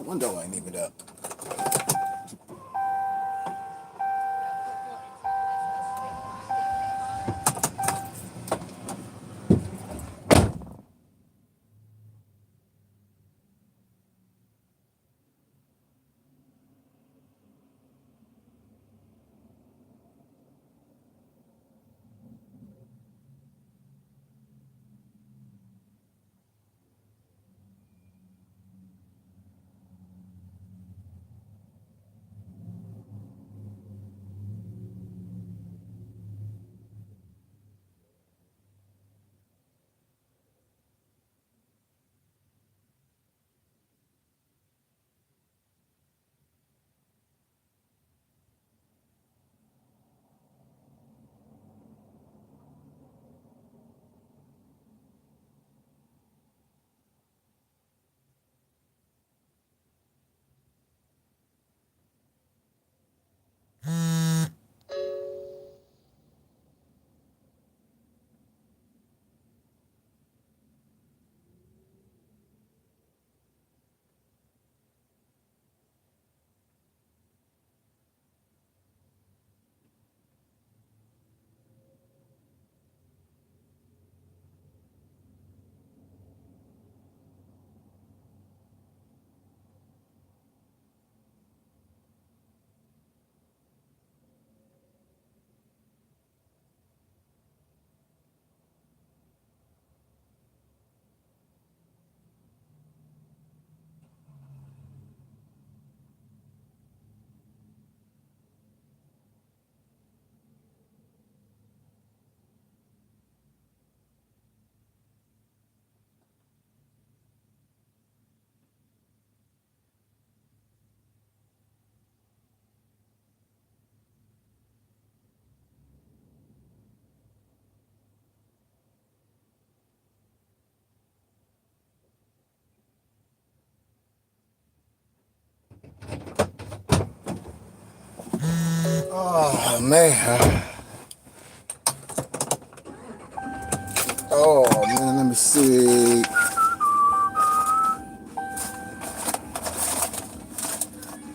Window ain't even up. Oh man. Oh man, let me see.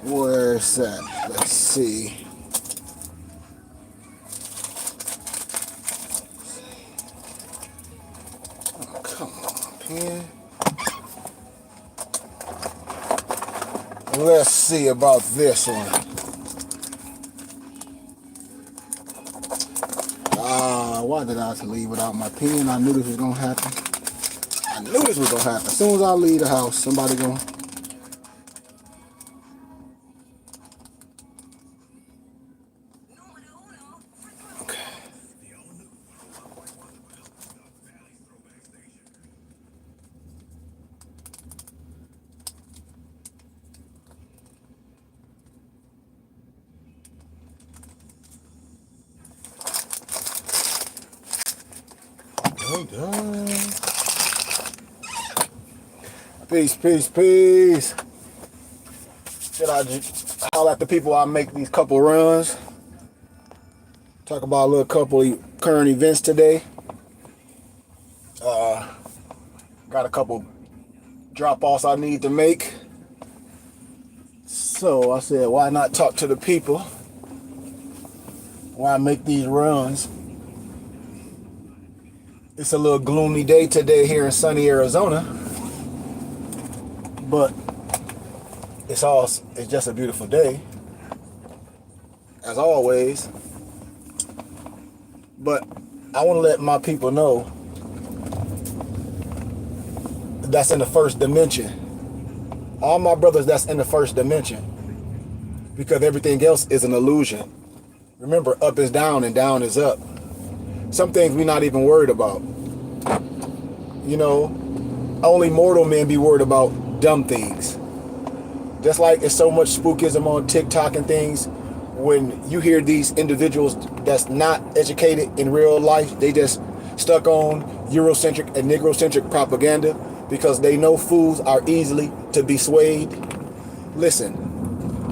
Where's that? Let's see. Oh, come on, pen. Let's see about this one. Why did I have to leave without my pen? I knew this was gonna happen. I knew this was gonna happen. As soon as I leave the house, somebody gonna. Okay. Done. Peace, peace, peace. Should I just holler at the people I make these couple runs? Talk about a little couple current events today. Got a couple drop-offs I need to make. So I said, why not talk to the people while I make these runs? It's a little gloomy day today here in sunny Arizona, but it's just a beautiful day, as always. But I want to let my people know that's in the first dimension. All my brothers that's in the first dimension, because everything else is an illusion. Remember, up is down and down is up. Some things we're not even worried about. You know, only mortal men be worried about dumb things. Just like there's so much spookism on TikTok and things, when you hear these individuals that's not educated in real life, they just stuck on Eurocentric and Negrocentric propaganda because they know fools are easily to be swayed. Listen,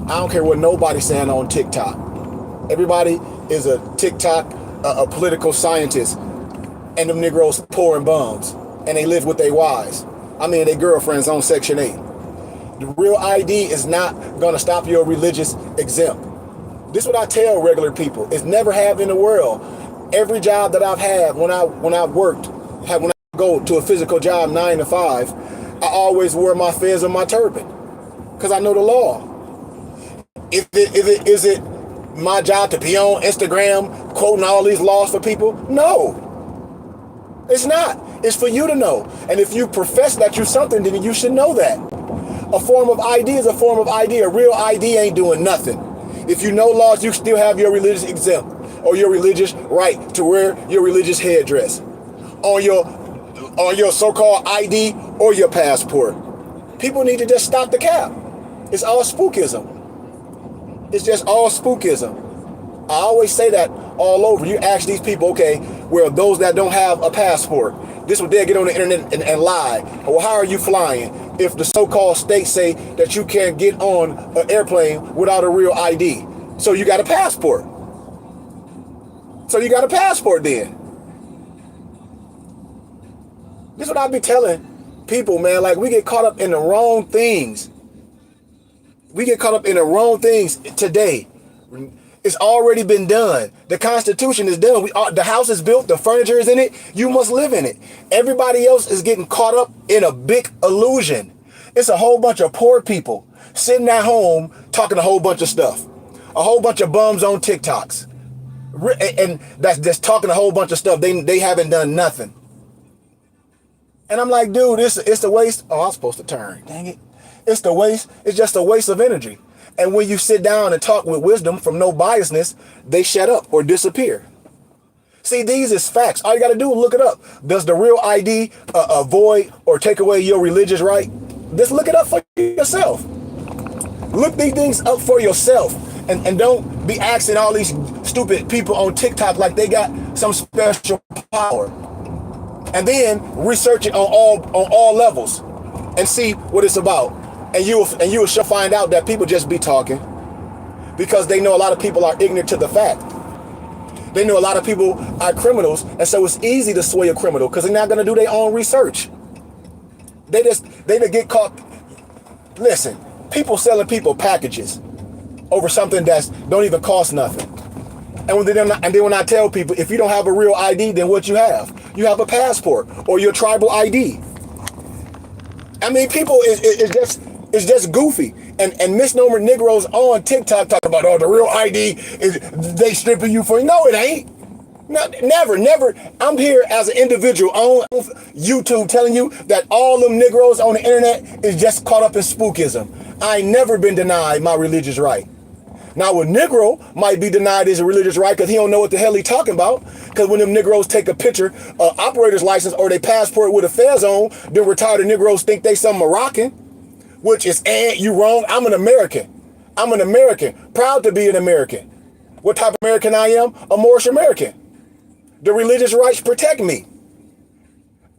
I don't care what nobody's saying on TikTok. Everybody is a TikTok, a political scientist, and them Negroes pouring bombs, and they live with their wives. I mean, their girlfriends on Section 8. The real ID is not going to stop your religious exempt. This is what I tell regular people. It's never happened in the world. Every job that I've had when I worked, when I go to a physical job 9 to 5, I always wear my fez and my turban because I know the law. Is it my job to be on Instagram quoting all these laws for people? No. It's not. It's for you to know. And if you profess that you're something, then you should know that. A form of ID is a form of ID. A real ID ain't doing nothing. If you know laws, you still have your religious exempt or your religious right to wear your religious headdress on your so-called ID or your passport. People need to just stop the cap. It's all spookism. It's just all spookism. I always say that all over. You ask these people, okay, well, those that don't have a passport, this is what they'll get on the internet and lie. Well, how are you flying if the so-called states say that you can't get on an airplane without a real ID? So you got a passport. So you got a passport then. This is what I be telling people, man. Like, we get caught up in the wrong things. We get caught up in the wrong things today. It's already been done. The Constitution is done. The house is built. The furniture is in it. You must live in it. Everybody else is getting caught up in a big illusion. It's a whole bunch of poor people sitting at home talking a whole bunch of stuff. A whole bunch of bums on TikToks. And that's just talking a whole bunch of stuff. They haven't done nothing. And I'm like, dude, it's a waste. Oh, I was supposed to turn. Dang it. It's the waste. It's just a waste of energy. And when you sit down and talk with wisdom from no biasness, they shut up or disappear. See, these is facts. All you got to do is look it up. Does the real ID avoid or take away your religious right? Just look it up for yourself. Look these things up for yourself. And don't be asking all these stupid people on TikTok like they got some special power. And then research it on all levels and see what it's about. And you will find out that people just be talking because they know a lot of people are ignorant to the fact. They know a lot of people are criminals, and so it's easy to sway a criminal because they're not going to do their own research. They get caught. Listen, people selling people packages over something that don't even cost nothing. And then when I tell people, if you don't have a real ID, then what you have? You have a passport or your tribal ID. I mean, people it's just goofy. And misnomer Negroes on TikTok talk about, oh, the real ID is they stripping you for. No, it ain't. No, never. I'm here as an individual on YouTube telling you that all them Negroes on the internet is just caught up in spookism. I ain't never been denied my religious right. Now, a Negro might be denied his religious right because he don't know what the hell he talking about. Because when them Negroes take a picture, operator's license or they passport with a fez on, them retarded Negroes think they some Moroccan, which is, you wrong. I'm an American. I'm an American. Proud to be an American. What type of American I am? A Moorish American. The religious rights protect me.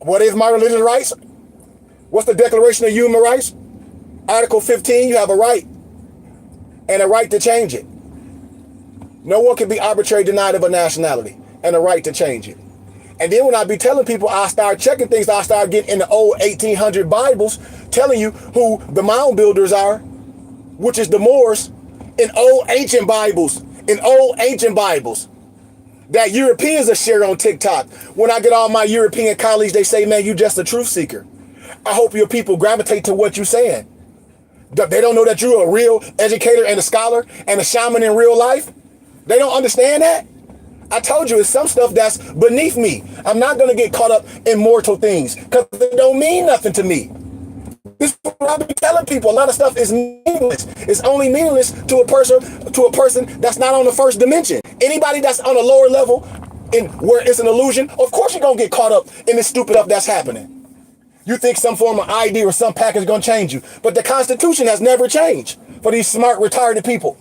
What is my religious rights? What's the Declaration of Human Rights? Article 15, you have a right. And a right to change it. No one can be arbitrarily denied of a nationality and a right to change it. And then when I be telling people, I start checking things, I start getting in the old 1800 Bibles, telling you who the mound builders are, which is the Moors, in old ancient Bibles, that Europeans are sharing on TikTok. When I get all my European colleagues, they say, man, you just a truth seeker. I hope your people gravitate to what you're saying. They don't know that you're a real educator and a scholar and a shaman in real life. They don't understand that. I told you it's some stuff that's beneath me. I'm not going to get caught up in mortal things because they don't mean nothing to me. This is what I've been telling people. A lot of stuff is meaningless. It's only meaningless to a person that's not on the first dimension. Anybody that's on a lower level in where it's an illusion, of course you're going to get caught up in this stupid stuff that's happening. You think some form of ID or some package is going to change you. But the Constitution has never changed for these smart, retarded people.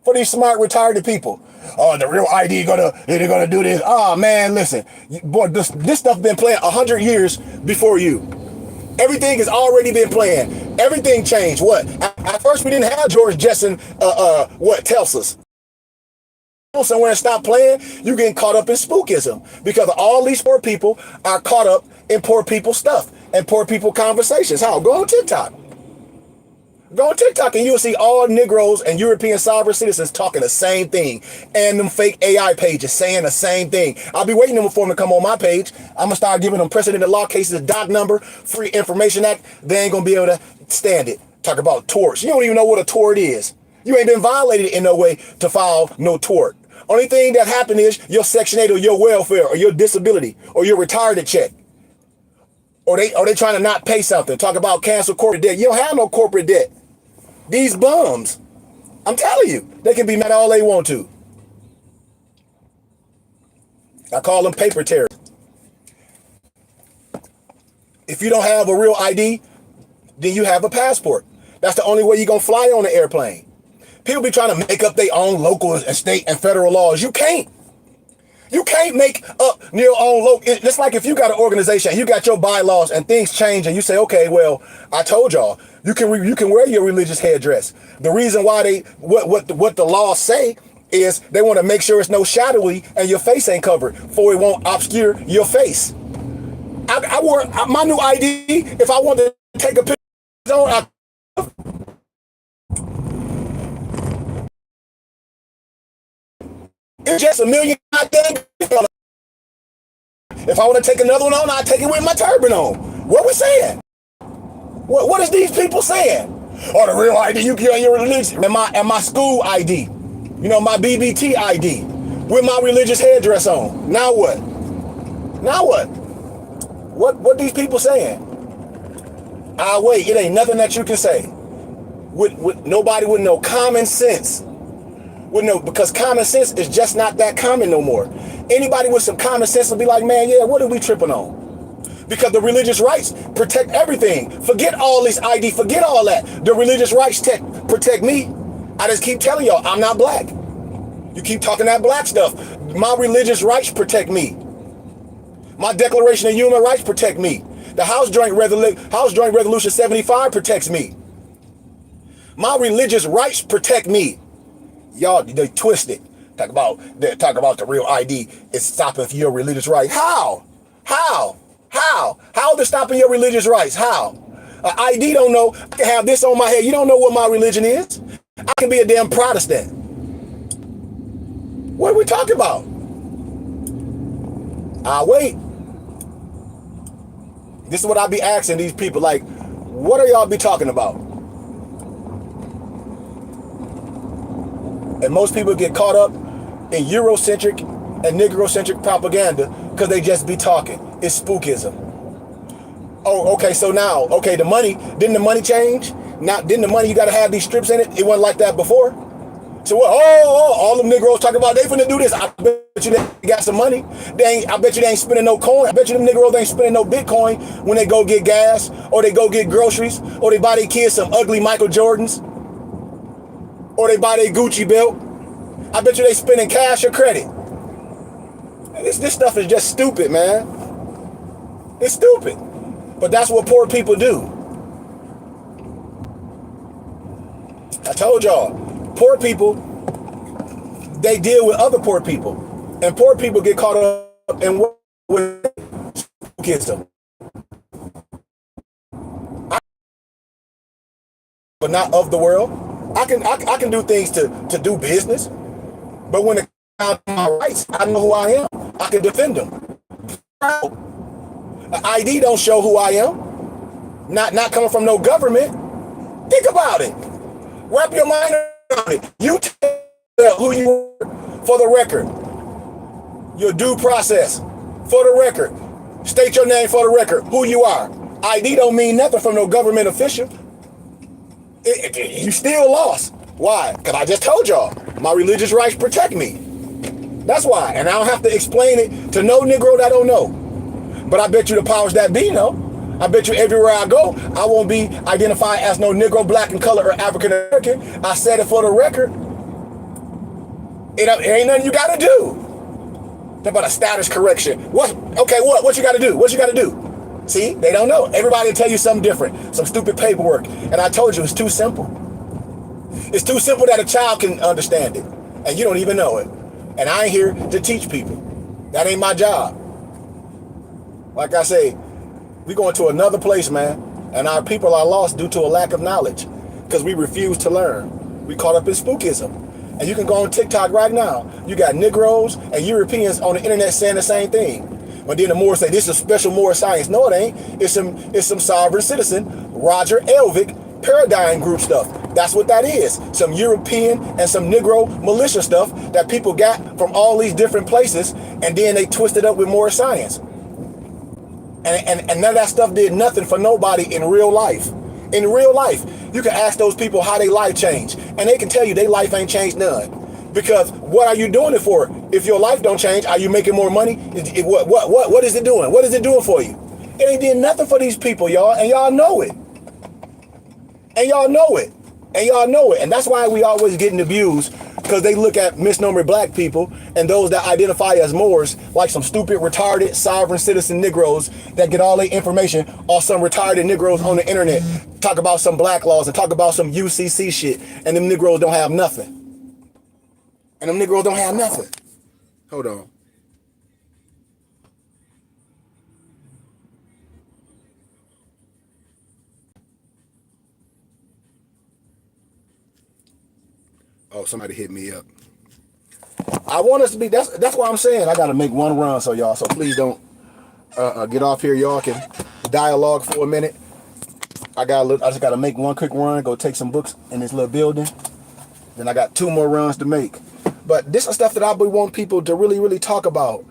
For these smart, retarded people. Oh, the real ID they're gonna do this. Oh, man, listen. Boy, this stuff been playing 100 years before you. Everything has already been playing. Everything changed. What? At first, we didn't have George Jetson, tells us. Somewhere and stop playing, you getting caught up in spookism because all these poor people are caught up in poor people stuff. and poor people conversations. How? Go on TikTok. Go on TikTok and you'll see all Negroes and European sovereign citizens talking the same thing. And them fake AI pages saying the same thing. I'll be waiting for them to come on my page. I'm going to start giving them precedented law cases, doc number, Free Information Act. They ain't going to be able to stand it. Talk about torts. You don't even know what a tort is. You ain't been violated in no way to file no tort. Only thing that happened is your Section 8 or your welfare or your disability or your retirement check. Or they trying to not pay something. Talk about cancel corporate debt. You don't have no corporate debt. These bums, I'm telling you, they can be mad all they want to. I call them paper terrorists. If you don't have a real ID, then you have a passport. That's the only way you're going to fly on the airplane. People be trying to make up their own local and state and federal laws. You can't. You can't make up your own local. It's like if you got an organization, you got your bylaws and things change and you say, okay, well, I told y'all, you can wear your religious headdress. The reason why what the laws say is they want to make sure it's no shadowy and your face ain't covered for it won't obscure your face. I wore my new ID. If I want to take a picture, it's just a million goddamn. If I want to take another one on, I take it with my turban on. What we saying? What is these people saying? Or the real ID, you get your religion. And my school ID. You know, my BBT ID. With my religious headdress on. Now what? Now what? What these people saying? Wait, it ain't nothing that you can say. With nobody with no common sense. Because common sense is just not that common no more. Anybody with some common sense will be like, man, yeah, what are we tripping on? Because the religious rights protect everything. Forget all this ID, forget all that. The religious rights protect me. I just keep telling y'all, I'm not black. You keep talking that black stuff. My religious rights protect me. My Declaration of Human Rights protect me. The House Joint Resolution 75 protects me. My religious rights protect me. Y'all, they twist it. Talk about the real ID is stopping your religious rights. How? How they're stopping your religious rights? How? ID don't know. I can have this on my head. You don't know what my religion is. I can be a damn Protestant. What are we talking about? Wait. This is what I be asking these people. Like, what are y'all be talking about? And most people get caught up in Eurocentric and Negrocentric propaganda because they just be talking. It's spookism. Oh, okay, so now, okay, didn't the money change? Now, didn't the money, you got to have these strips in it? It wasn't like that before? So what? All them Negroes talking about, they finna do this. I bet you they got some money. I bet you they ain't spending no coin. I bet you them Negroes ain't spending no Bitcoin when they go get gas or they go get groceries or they buy their kids some ugly Michael Jordans or they buy their Gucci belt. I bet you they spending cash or credit. This stuff is just stupid, man. It's stupid. But that's what poor people do. I told y'all, poor people, they deal with other poor people. And poor people get caught up in what spookism. But not of the world. I can do things to do business. But when it comes to my rights, I know who I am. I can defend them. An ID don't show who I am. Not coming from no government. Think about it. Wrap your mind around it. You tell who you are for the record. Your due process for the record. State your name for the record. Who you are. ID don't mean nothing from no government official. You still lost. Why? Because I just told y'all, my religious rights protect me. That's why. And I don't have to explain it to no Negro that don't know. But I bet you the powers that be know. I bet you everywhere I go, I won't be identified as no Negro, black, and color, or African American. I said it for the record. It ain't nothing you got to do. Talk about a status correction. What you got to do? What you got to do? See, they don't know. Everybody will tell you something different. Some stupid paperwork. And I told you, it's too simple. It's too simple that a child can understand it. And you don't even know it. And I ain't here to teach people. That ain't my job. Like I say, We going to another place, man. And our people are lost due to a lack of knowledge because we refuse to learn. We caught up in spookism. And you can go on TikTok right now. You got Negroes and Europeans on the internet saying the same thing. But then the Moors say this is special Moor science. No, it ain't. It's some sovereign citizen, Roger Elvick paradigm group stuff. That's what that is. Some European and some Negro militia stuff that people got from all these different places, and then they twisted up with more science. And none of that stuff did nothing for nobody in real life. In real life, you can ask those people how their life changed, and they can tell you their life ain't changed none. Because what are you doing it for? If your life don't change, are you making more money? What is it doing? What is it doing for you? It ain't doing nothing for these people, y'all, and y'all know it. And y'all know it. And y'all know it. And that's why we always getting abused, because they look at misnomer black people and those that identify as Moors like some stupid, retarded, sovereign citizen Negroes that get all their information off some retarded Negroes on the internet. Talk about some black laws and talk about some UCC shit, and them Negroes don't have nothing. And them Negroes don't have nothing. Hold on. Oh, somebody hit me up. I want us to be, that's why I'm saying I got to make one run, so y'all, so please don't get off here. Y'all can dialogue for a minute. I just got to make one quick run, go take some books in this little building. Then I got 2 more runs to make. But this is stuff that I want people to really, really talk about.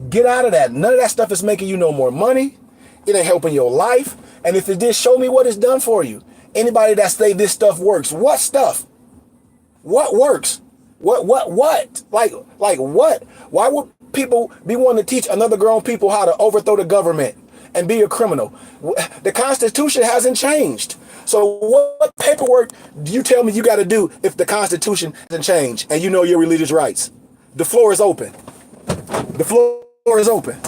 Get out of that. None of that stuff is making you no more money. It ain't helping your life. And if it did, show me what it's done for you. Anybody that say this stuff works, what stuff? What works? What? Like what? Why would people be wanting to teach another grown people how to overthrow the government and be a criminal? The Constitution hasn't changed. So what paperwork do you tell me you got to do if the Constitution hasn't changed and you know your religious rights? The floor is open. The floor is open.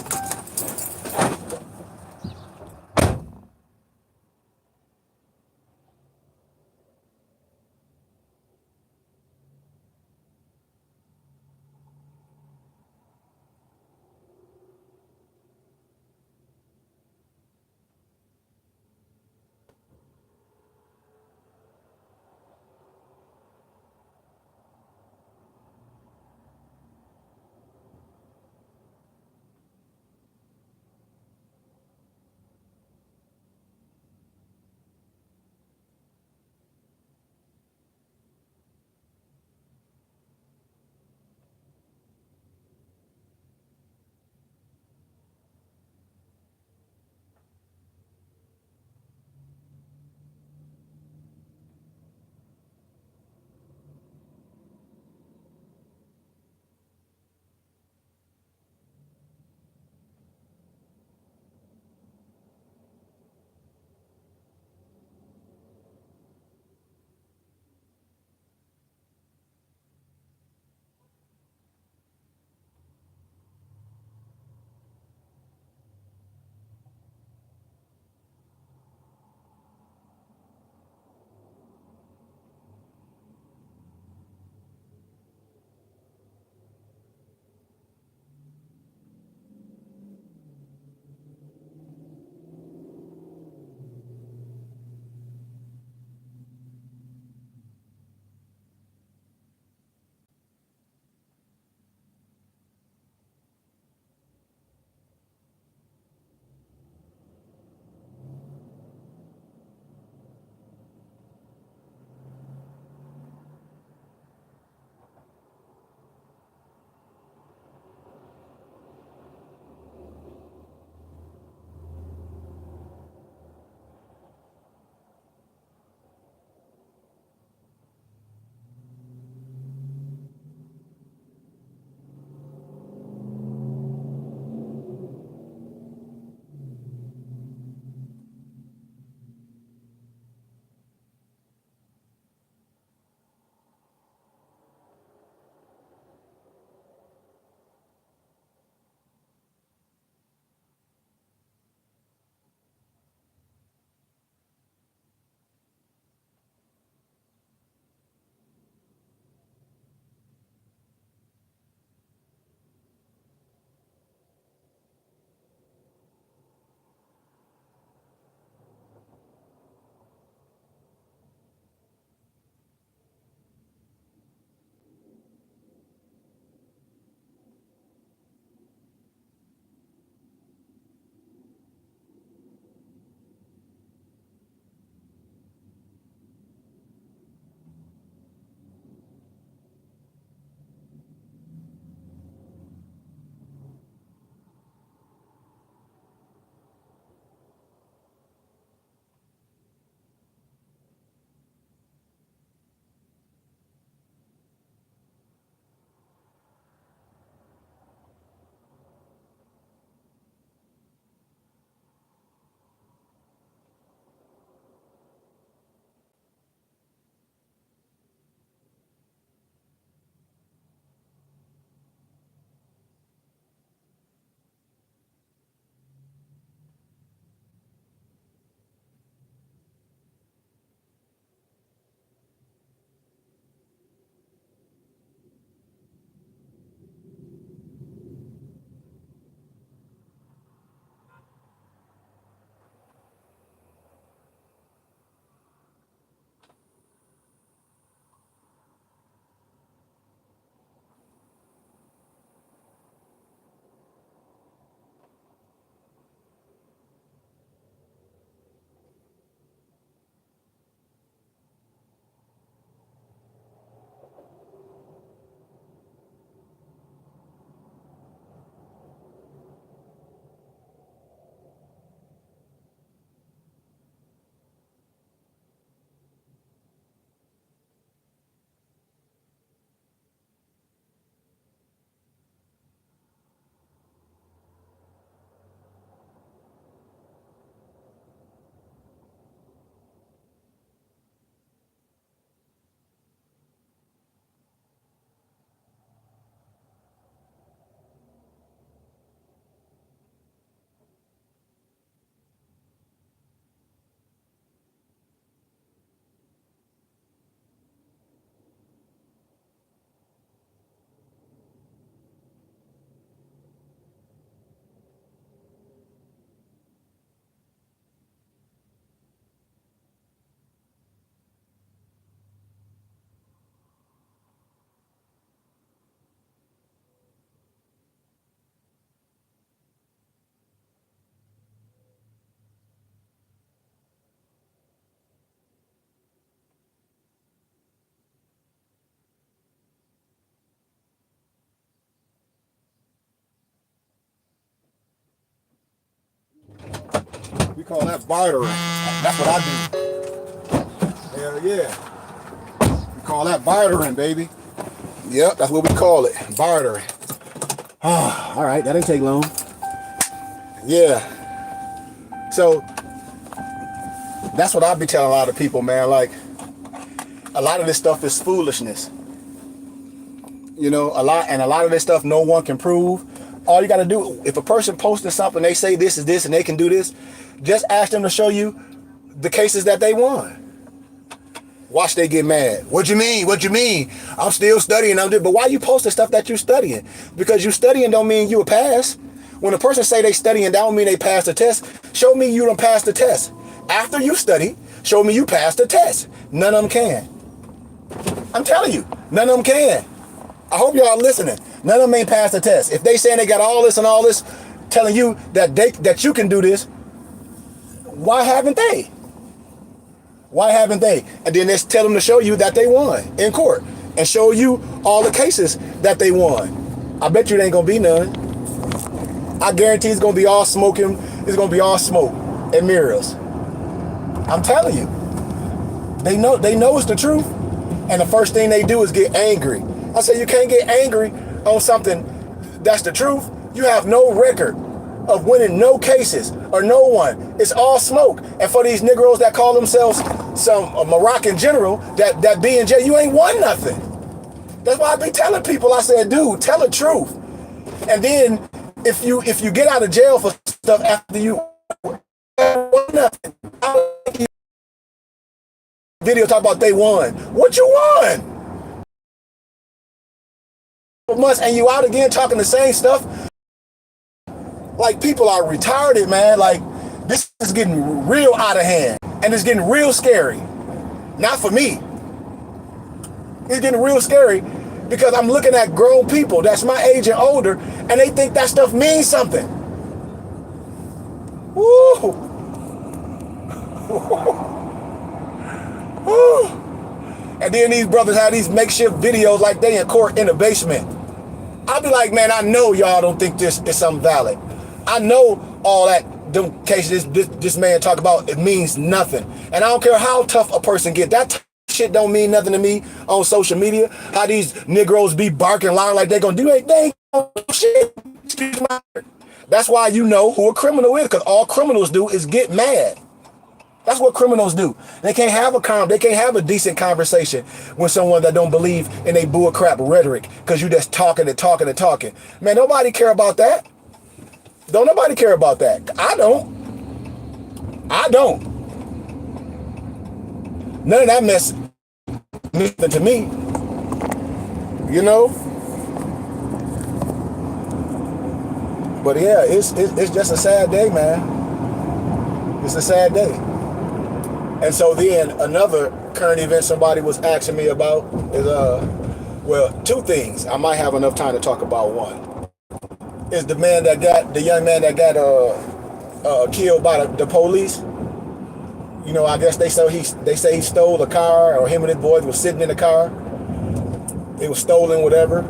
Call that bartering. That's what I do. Hell yeah. We call that bartering, baby. Yep, that's what we call it. Bartering. Oh, all right, that didn't take long. Yeah. So that's what I be telling a lot of people, man. Like, a lot of this stuff is foolishness. You know, a lot of this stuff no one can prove. All you got to do, if a person posting something, they say this is this and they can do this, just ask them to show you the cases that they won. Watch they get mad. What you mean? What you mean? I'm still studying. But why you posting stuff that you studying? Because you studying don't mean you a pass. When a person say they studying, that don't mean they passed the test. Show me you done passed the test. After you study, show me you passed the test. None of them can. I'm telling you, none of them can. I hope y'all listening. None of them ain't passed the test. If they saying they got all this, telling you that you can do this, why haven't they? Why haven't they? And then let's tell them to show you that they won in court and show you all the cases that they won. I bet you it ain't gonna be none. I guarantee it's gonna be all smoking. It's gonna be all smoke and mirrors. I'm telling you. They know it's the truth. And the first thing they do is get angry. I say you can't get angry on something that's the truth. You have no record of winning no cases or no one. It's all smoke. And for these Negroes that call themselves some Moroccan general that be in jail, you ain't won nothing. That's why I be telling people, I said, dude, tell the truth. And then if you get out of jail for stuff after you won nothing, video talk about they won. What you won? Months and you out again talking the same stuff. Like, people are retarded, man. Like, this is getting real out of hand and it's getting real scary. Not for me. It's getting real scary because I'm looking at grown people that's my age and older and they think that stuff means something. Woo! Woo! And then these brothers have these makeshift videos like they in court in the basement. I'll be like, man, I know y'all don't think this is something valid. I know all that them cases this man talk about, it means nothing. And I don't care how tough a person get. That shit don't mean nothing to me on social media. How these Negroes be barking loud like they gonna do anything. Shit. That's why you know who a criminal is, because all criminals do is get mad. That's what criminals do. They can't have a decent conversation with someone that don't believe in a bull crap rhetoric because you just talking and talking and talking. Man, nobody care about that. Don't nobody care about that. I don't. None of that mess means nothing to me. You know? But yeah, it's just a sad day, man. It's a sad day. And so then another current event somebody was asking me about is, well, two things. I might have enough time to talk about one. Is the young man that got killed by the police. You know, I guess they say he stole a car, or him and his boys were sitting in the car. It was stolen, whatever.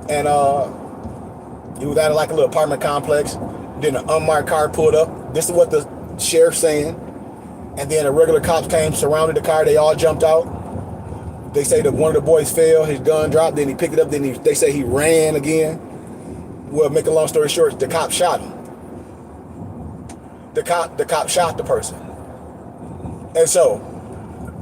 And he was at like a little apartment complex. Then an unmarked car pulled up. This is what the sheriff's saying. And then the regular cops came, surrounded the car. They all jumped out. They say that one of the boys fell. His gun dropped. Then he picked it up. Then they say he ran again. Well, make a long story short, the cop shot him. The cop shot the person. And so,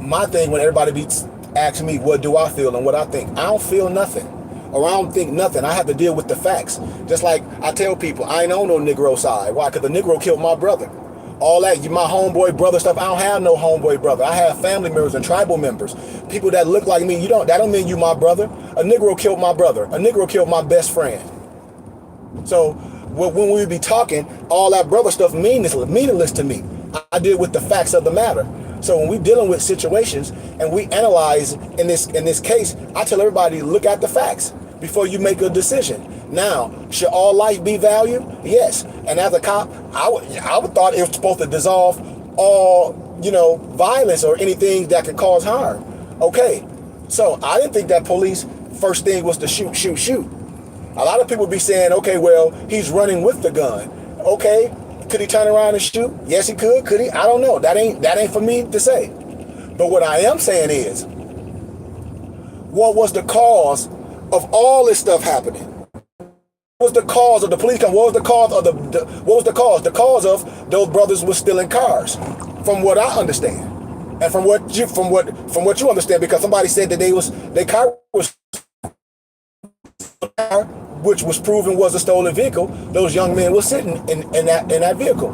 my thing when everybody be asking me, what do I feel and what I think? I don't feel nothing. Or I don't think nothing. I have to deal with the facts. Just like I tell people, I ain't on no Negro side. Why? Because the Negro killed my brother. All that, my homeboy brother stuff, I don't have no homeboy brother. I have family members and tribal members. People that look like me, that don't mean you my brother. A Negro killed my brother. A Negro killed my best friend. So when we be talking, all that brother stuff meaningless to me. I deal with the facts of the matter. So when we dealing with situations and we analyze in this case, I tell everybody, look at the facts before you make a decision. Now, should all life be valued? Yes. And as a cop, I would thought it was supposed to dissolve all, violence or anything that could cause harm. Okay. So I didn't think that police first thing was to shoot. A lot of people be saying, okay, well, he's running with the gun. Okay. Could he turn around and shoot? Yes, he could. Could he? I don't know. That ain't for me to say. But what I am saying is, what was the cause of all this stuff happening? What was the cause of the police come? What was the cause of what was the cause? The cause of those brothers was stealing cars, from what I understand, and from what you understand, because somebody said that their car was, which was proven was a stolen vehicle. Those young men were sitting in that vehicle.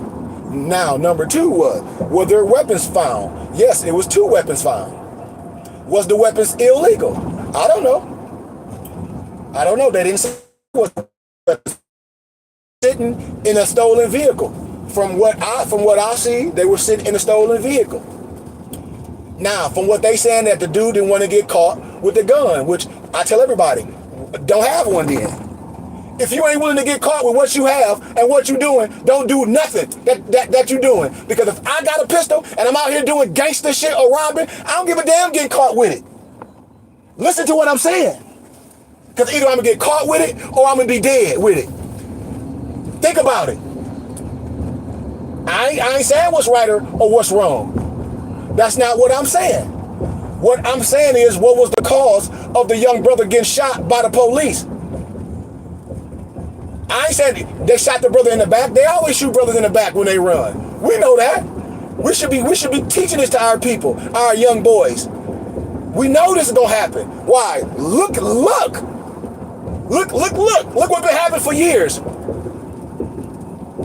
Now, number two were there weapons found? Yes, it was 2 weapons found. Was the weapons illegal? I don't know. They didn't say it was sitting in a stolen vehicle. From what I see, they were sitting in a stolen vehicle. Now, from what they saying, that the dude didn't want to get caught with the gun, which I tell everybody, don't have one then. If you ain't willing to get caught with what you have and what you doing, don't do nothing that you doing. Because if I got a pistol and I'm out here doing gangster shit or robbing, I don't give a damn getting caught with it. Listen to what I'm saying. Because either I'm going to get caught with it or I'm going to be dead with it. Think about it. I ain't saying what's right or what's wrong. That's not what I'm saying. What I'm saying is, what was the cause of the young brother getting shot by the police? I ain't saying they shot the brother in the back. They always shoot brothers in the back when they run. We know that. We should be teaching this to our people, our young boys. We know this is gonna happen. Why? Look what's been happening for years.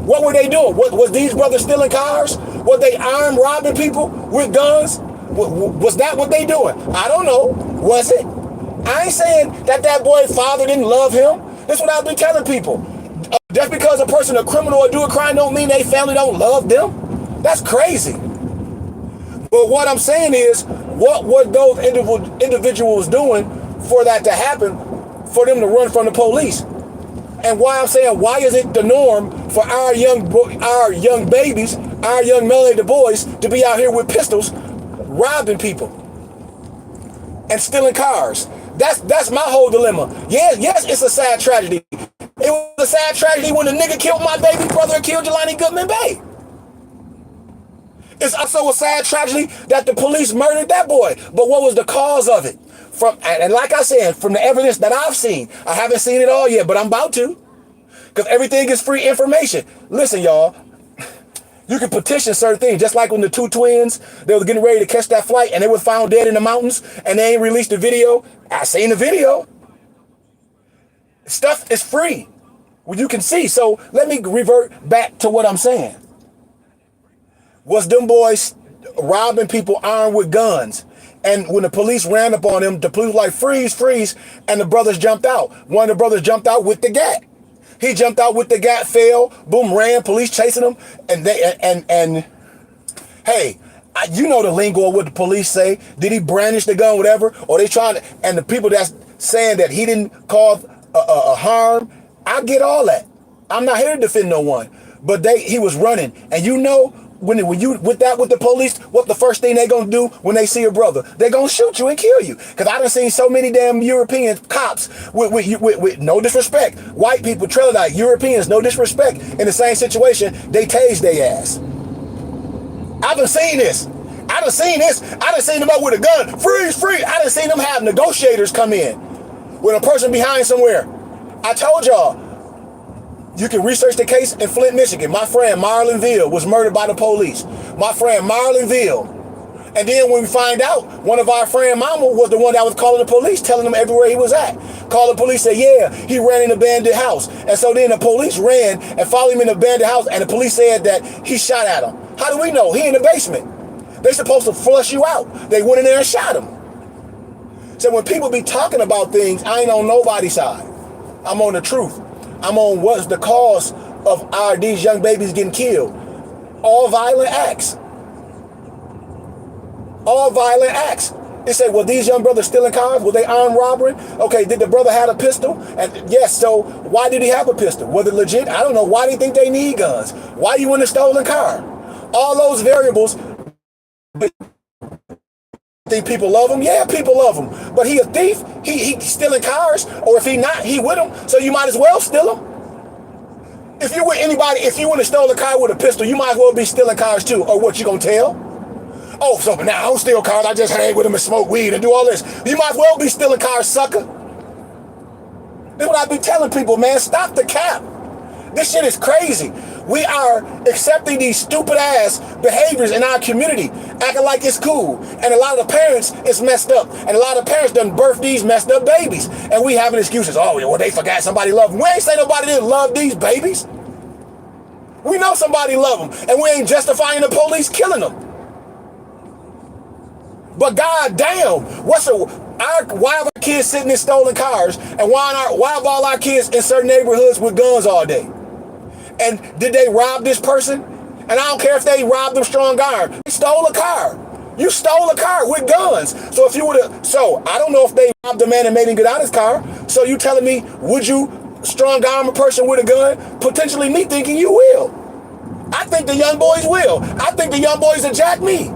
What were they doing? Was these brothers stealing cars? Was they armed robbing people with guns? Was that what they doing? I don't know. Was it? I ain't saying that boy's father didn't love him. That's what I've been telling people. Just because a person a criminal or do a crime don't mean they family don't love them. That's crazy. But what I'm saying is, what were those individuals doing for that to happen, for them to run from the police? And why I'm saying, why is it the norm for our young babies, our young melanated boys, to be out here with pistols, robbing people and stealing cars? That's my whole dilemma. Yes, it's a sad tragedy. It was a sad tragedy when the nigga killed my baby brother and killed Jelani Goodman Bay. It's also a sad tragedy that the police murdered that boy. But what was the cause of it? And like I said, from the evidence that I've seen, I haven't seen it all yet, but I'm about to. Because everything is free information. Listen, y'all. You can petition certain things, just like when the 2 twins, they were getting ready to catch that flight and they were found dead in the mountains and they ain't released the video. I seen the video. Stuff is free. Well, you can see. So let me revert back to what I'm saying. Was them boys robbing people armed with guns? And when the police ran up on them, the police were like, freeze, freeze. And the brothers jumped out. One of the brothers jumped out with the gat. He jumped out with the gat, fell, boom, ran, police chasing him. And hey, you know the lingo of what the police say. Did he brandish the gun, whatever? Or they trying to, and the people that's saying that he didn't cause a harm, I get all that. I'm not here to defend no one. But he was running. And you know, when you with the police, what the first thing they gonna do when they see a brother? They gonna shoot you and kill you. Cause I done seen so many damn European cops with no disrespect. White people, trailer Europeans, no disrespect. In the same situation, they tase their ass. I done seen this. I done seen them up with a gun. Freeze, freeze. I done seen them have negotiators come in with a person behind somewhere. I told y'all, you can research the case in Flint, Michigan. My friend Marlon Ville was murdered by the police. My friend Marlon Ville. And then when we find out, one of our friend Mama was the one that was calling the police, telling them everywhere he was at. Called the police, said, yeah, he ran in an abandoned house. And so then the police ran and followed him in the abandoned house, and the police said that he shot at him. How do we know? He in the basement. They supposed to flush you out. They went in there and shot him. So when people be talking about things, I ain't on nobody's side. I'm on the truth. I'm on what's the cause of these young babies getting killed. All violent acts. All violent acts. They say, well, these young brothers stealing cars, were they armed robbery? Okay, did the brother have a pistol? And yes, so why did he have a pistol? Was it legit? I don't know. Why do you think they need guns? Why you in a stolen car? All those variables. Think people love him? Yeah, people love him. But he a thief? He stealing cars? Or if he not, he with them. So you might as well steal him. If you with anybody, if you wouldn't have stolen a car with a pistol, you might as well be stealing cars too. Or what, you gonna tell? Oh, so now I don't steal cars, I just hang with them and smoke weed and do all this. You might as well be stealing cars, sucker. That's what I be telling people, man. Stop the cap. This shit is crazy. We are accepting these stupid ass behaviors in our community, acting like it's cool. And a lot of the parents is messed up. And a lot of parents done birth these messed up babies. And we having excuses. Oh, well, they forgot somebody loved them. We ain't say nobody didn't love these babies. We know somebody love them. And we ain't justifying the police killing them. But goddamn, why have our kids sitting in stolen cars? And why have all our kids in certain neighborhoods with guns all day? And did they rob this person? And I don't care if they robbed them strong arm. They stole a car. You stole a car with guns. So if you would have, I don't know if they robbed the man and made him get out of his car. So you telling me, would you strong arm a person with a gun? Potentially me thinking you will. I think the young boys will. I think the young boys will jack me.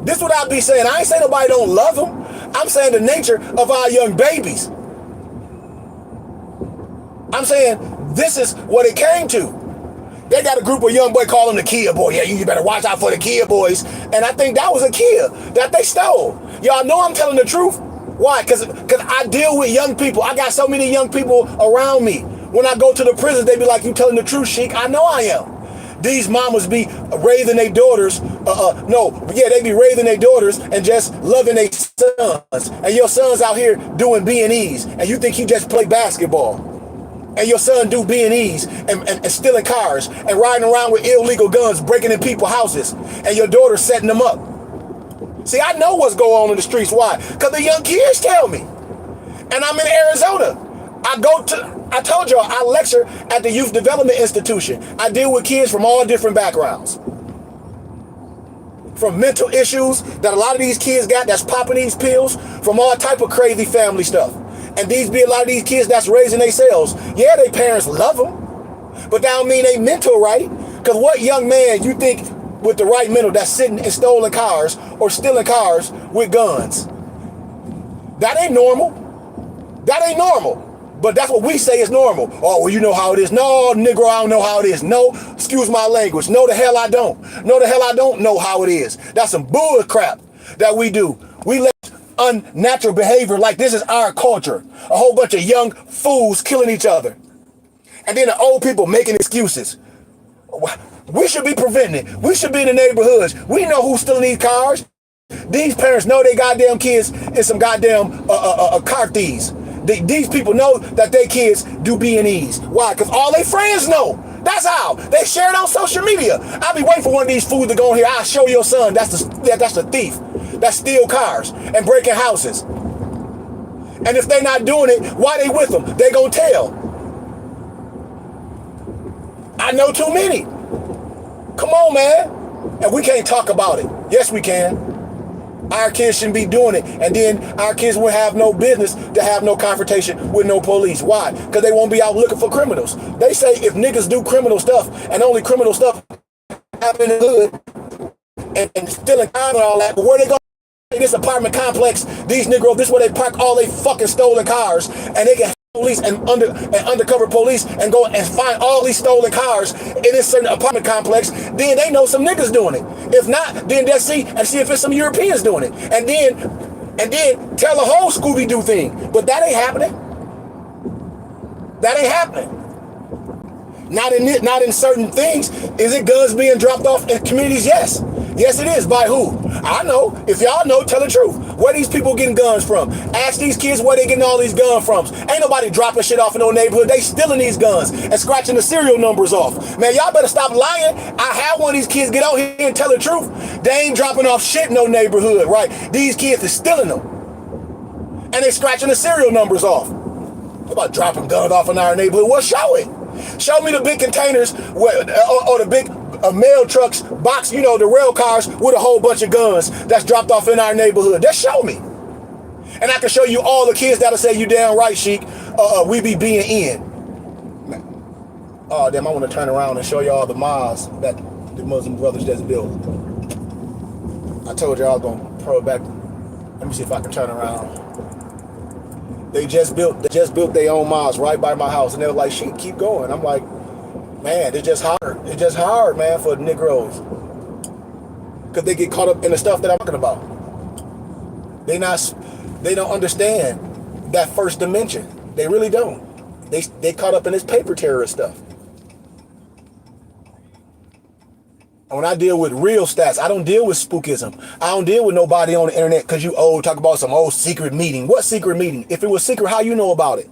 This is what I be saying. I ain't saying nobody don't love them. I'm saying the nature of our young babies. I'm saying this is what it came to. They got a group of young boys calling the Kia boy. Yeah, you better watch out for the Kia boys. And I think that was a Kia that they stole. Y'all know I'm telling the truth. Why? Because I deal with young people. I got so many young people around me. When I go to the prisons, they be like, you telling the truth, Sheik? I know I am. These mamas be raising their daughters. They be raising their daughters and just loving their sons. And your son's out here doing B&Es. And you think he just play basketball. And your son do B&Es and stealing cars and riding around with illegal guns, breaking in people's houses. And your daughter setting them up. See, I know what's going on in the streets. Why? Because the young kids tell me. And I'm in Arizona. I told y'all, I lecture at the Youth Development Institution. I deal with kids from all different backgrounds. From mental issues that a lot of these kids got that's popping these pills, from all type of crazy family stuff. And these be a lot of these kids that's raising themselves. Yeah, their parents love them, but that don't mean they mental right. Because what young man you think with the right mental that's sitting in stolen cars or stealing cars with guns? That ain't normal. That ain't normal. But that's what we say is normal. Oh, well, you know how it is. No, Negro, I don't know how it is. No, excuse my language. No, the hell I don't. No, the hell I don't know how it is. That's some bull crap that we do. We let unnatural behavior like this is our culture. A whole bunch of young fools killing each other. And then the old people making excuses. We should be preventing it. We should be in the neighborhoods. We know who's stealing these cars. These parents know they goddamn kids is some goddamn car thieves. These people know that their kids do B&Es. Why? Because all their friends know. That's how. They share it on social media. I'll be waiting for one of these fools to go in here. I'll show your son that's the thief that steal cars and breaking houses. And if they're not doing it, why they with them? They gonna tell. I know too many. Come on, man. And we can't talk about it. Yes, we can. Our kids shouldn't be doing it. And then our kids will have no business to have no confrontation with no police. Why? Because they won't be out looking for criminals. They say if niggas do criminal stuff and only criminal stuff happen in the hood and stealing crime and all that, but where they going? This apartment complex, these Negroes, this is where they park all they fucking stolen cars, and they can police and undercover police and go and find all these stolen cars in this certain apartment complex. Then they know some niggas doing it. If not, then they'll see if it's some Europeans doing it, and then tell the whole Scooby-Doo thing. But that ain't happening. That ain't happening. Not in certain things. Is it guns being dropped off in communities? Yes. Yes, it is. By who? I know. If y'all know, tell the truth. Where these people getting guns from? Ask these kids where they getting all these guns from. Ain't nobody dropping shit off in no neighborhood. They stealing these guns and scratching the serial numbers off. Man, y'all better stop lying. I had one of these kids get out here and tell the truth. They ain't dropping off shit in no neighborhood, right? These kids are stealing them. And they scratching the serial numbers off. What about dropping guns off in our neighborhood? Well, show it. Show me the big containers or the big mail trucks, box, the rail cars with a whole bunch of guns that's dropped off in our neighborhood. Just show me. And I can show you all the kids that'll say, you damn right, Sheik, we be being in. Oh, damn, I want to turn around and show you all the mosques that the Muslim brothers just built. I told you I was going to throw it back. Let me see if I can turn around. They just built their own mosque right by my house, and they were like, "Sheik, keep going." I'm like, man, it's just hard. It's just hard, man, for Negroes, because they get caught up in the stuff that I'm talking about. They don't understand that first dimension. They really don't. They caught up in this paper terrorist stuff. And when I deal with real stats, I don't deal with spookism. I don't deal with nobody on the internet because you talk about some old secret meeting. What secret meeting? If it was secret, how you know about it?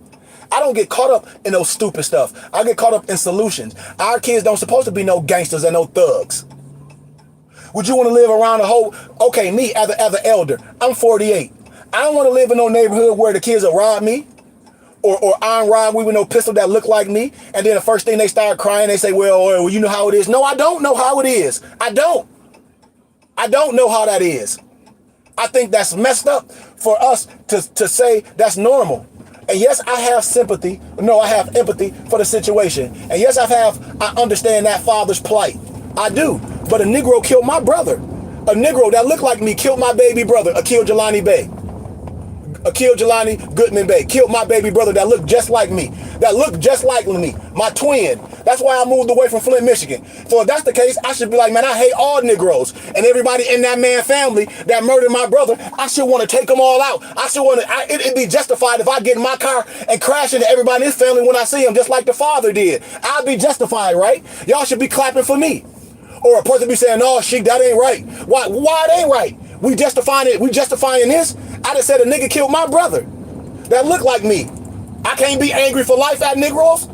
I don't get caught up in those stupid stuff. I get caught up in solutions. Our kids don't supposed to be no gangsters and no thugs. Would you want to live around the whole, okay, me as an elder, I'm 48. I don't want to live in no neighborhood where the kids will rob me or I'm robbed with no pistol that look like me. And then the first thing they start crying, they say, well, you know how it is. No, I don't know how it is. I don't know how that is. I think that's messed up for us to say that's normal. And yes, I have sympathy. No, I have empathy for the situation. And yes, I understand that father's plight. I do. But a Negro killed my brother. A Negro that looked like me killed my baby brother, Akil Jelani Bey. Akil Jelani Goodman Bey killed my baby brother that looked just like me. My twin. That's why I moved away from Flint, Michigan. So if that's the case, I should be like, man, I hate all Negroes. And everybody in that man family that murdered my brother, I should want to take them all out. It'd be justified if I get in my car and crash into everybody in his family when I see him, just like the father did. I'd be justified, right? Y'all should be clapping for me. Or a person be saying, no, Sheik, that ain't right. Why it ain't right? We justifying this? I just said a nigga killed my brother that looked like me. I can't be angry for life at Negroes.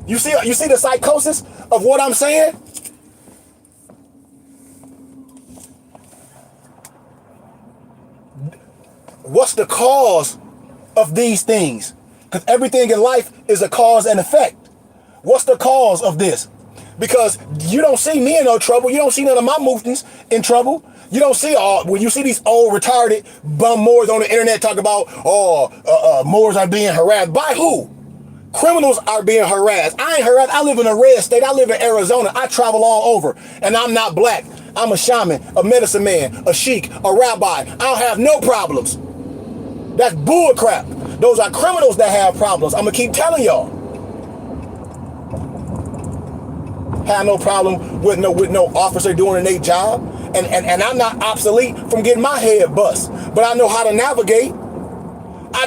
You see the psychosis of what I'm saying? What's the cause of these things? Because everything in life is a cause and effect. What's the cause of this? Because you don't see me in no trouble. You don't see none of my muftis in trouble. You don't see when you see these old retarded bum Moors on the internet talk about, Moors are being harassed. By who? Criminals are being harassed. I ain't harassed. I live in a red state. I live in Arizona. I travel all over. And I'm not black. I'm a shaman, a medicine man, a sheik, a rabbi. I don't have no problems. That's bull crap. Those are criminals that have problems. I'm going to keep telling y'all. Have no problem with no officer doing their job. And I'm not obsolete from getting my head bust. But I know how to navigate. I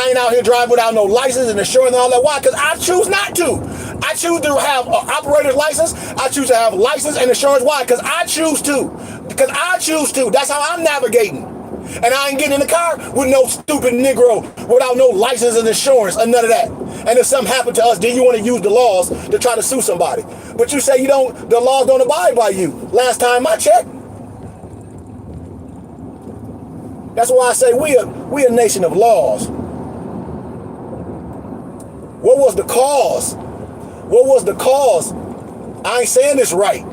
ain't out here driving without no license and insurance and all that. Why? Because I choose not to. I choose to have an operator's license. I choose to have license and insurance. Why? Because I choose to. That's how I'm navigating. And I ain't getting in the car with no stupid Negro without no license and insurance or none of that. And if something happened to us, then you want to use the laws to try to sue somebody. But you say the laws don't abide by you. Last time I checked. That's why I say we a nation of laws. What was the cause? I ain't saying this right.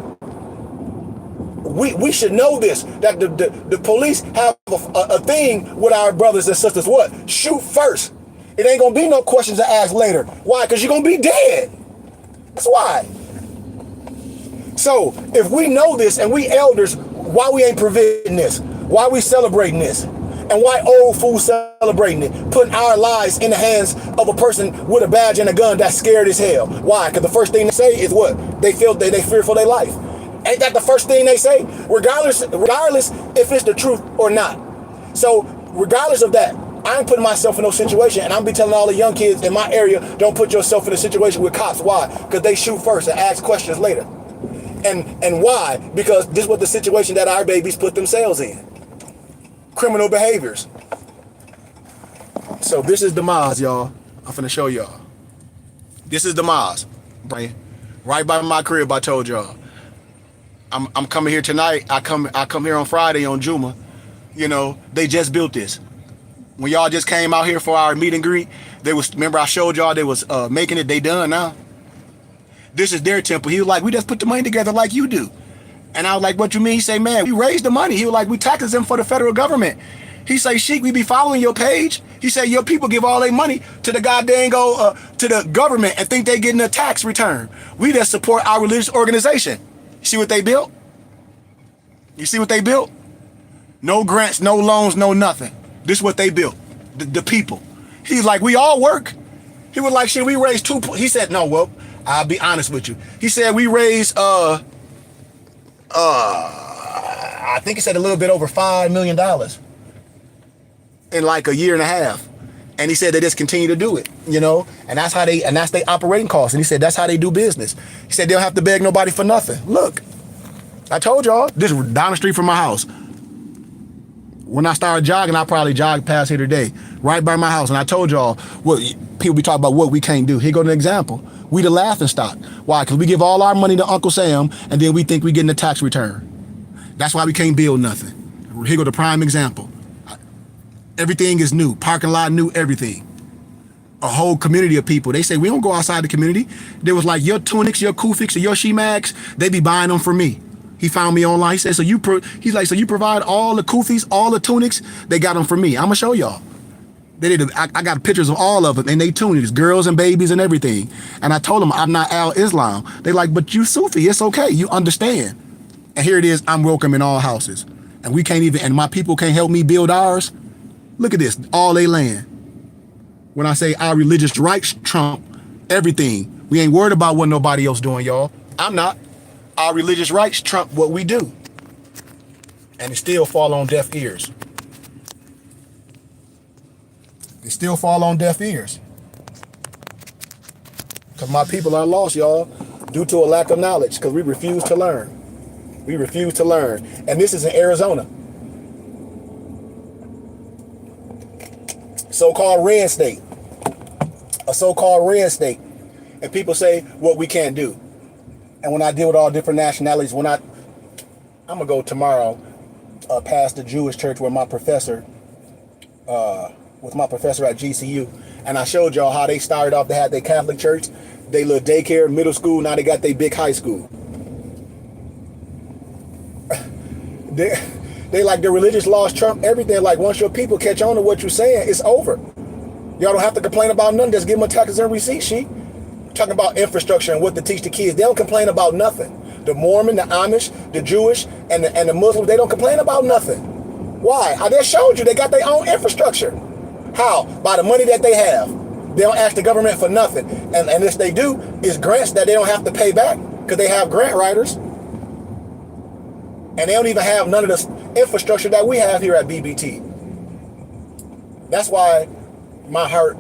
We should know this, that the police have a thing with our brothers and sisters. What? Shoot first. It ain't gonna be no questions to ask later. Why? Because you're gonna be dead. That's why. So if we know this and we elders, why we ain't preventing this? Why we celebrating this? And why old fools celebrating it? Putting our lives in the hands of a person with a badge and a gun that's scared as hell. Why? Because the first thing they say is what? They feel they fear for their life. Ain't that the first thing they say? Regardless if it's the truth or not. So regardless of that, I ain't putting myself in no situation, and I'm be telling all the young kids in my area, don't put yourself in a situation with cops. Why? Because they shoot first and ask questions later. And why? Because this was the situation that our babies put themselves in. Criminal behaviors. So this is the mosque, y'all. I'm finna show y'all. This is the mosque. Right by my crib, I told y'all. I'm coming here tonight. I come here on Friday on Juma. You know, they just built this. When y'all just came out here for our meet and greet, remember I showed y'all they was making it, they done now. This is their temple. He was like, we just put the money together like you do. And I was like, what you mean? He say, man, we raised the money. He was like, we taxes them for the federal government. He say, Sheik, we be following your page. He said, your people give all their money to the goddamn to the government and think they getting a tax return. We just support our religious organization. You see what they built? You see what they built? No grants, no loans, no nothing. This is what they built. the people. He's like, we all work. He was like, shit, we raised he said, no, well, I'll be honest with you. He said we raised, I think he said a little bit over $5 million in like a year and a half. And he said they just continue to do it, you know, and that's their operating costs. And he said that's how they do business. He said they don't have to beg nobody for nothing. Look, I told y'all, this is down the street from my house. When I started jogging, I probably jogged past here today, right by my house. And I told y'all, what people be talking about what we can't do. Here go an example. We the laughing stock. Why? Because we give all our money to Uncle Sam, and then we think we getting a tax return. That's why we can't build nothing. Here go the prime example. Everything is new. Parking lot new, everything. A whole community of people. They say, we don't go outside the community. There was like your tunics, your kufiks, or your she-mags, they be buying them for me. He found me online. He said, so you provide all the kufis, all the tunics? They got them for me. I'm going to show y'all. I got pictures of all of them, and they tunics, girls and babies and everything. And I told them, I'm not Al-Islam. They like, but you Sufi, it's okay. You understand. And here it is, I'm welcome in all houses. And we can't even, and my people can't help me build ours. Look at this, all they land. When I say our religious rights trump everything, we ain't worried about what nobody else doing, y'all. I'm not. Our religious rights trump what we do. And it still fall on deaf ears. They still fall on deaf ears. Because my people are lost, y'all, due to a lack of knowledge, because we refuse to learn. We refuse to learn. And this is in Arizona. So-called red state. A so-called red state. And people say what we can't do. And when I deal with all different nationalities, I'm going to go tomorrow past the Jewish church with my professor at GCU. And I showed y'all how they started off. They had their Catholic church, they little daycare, middle school. Now they got their big high school. They like the religious laws trump everything. Like once your people catch on to what you're saying, it's over. Y'all don't have to complain about nothing. Just give them a taxes and receipts sheet. Talking about infrastructure and what to teach the kids. They don't complain about nothing. The Mormon, the Amish, the Jewish, and the Muslims, they don't complain about nothing. Why? I just showed you they got their own infrastructure. How? By the money that they have. They don't ask the government for nothing. And if they do, it's grants that they don't have to pay back because they have grant writers. And they don't even have none of the infrastructure that we have here at BBT. That's why my heart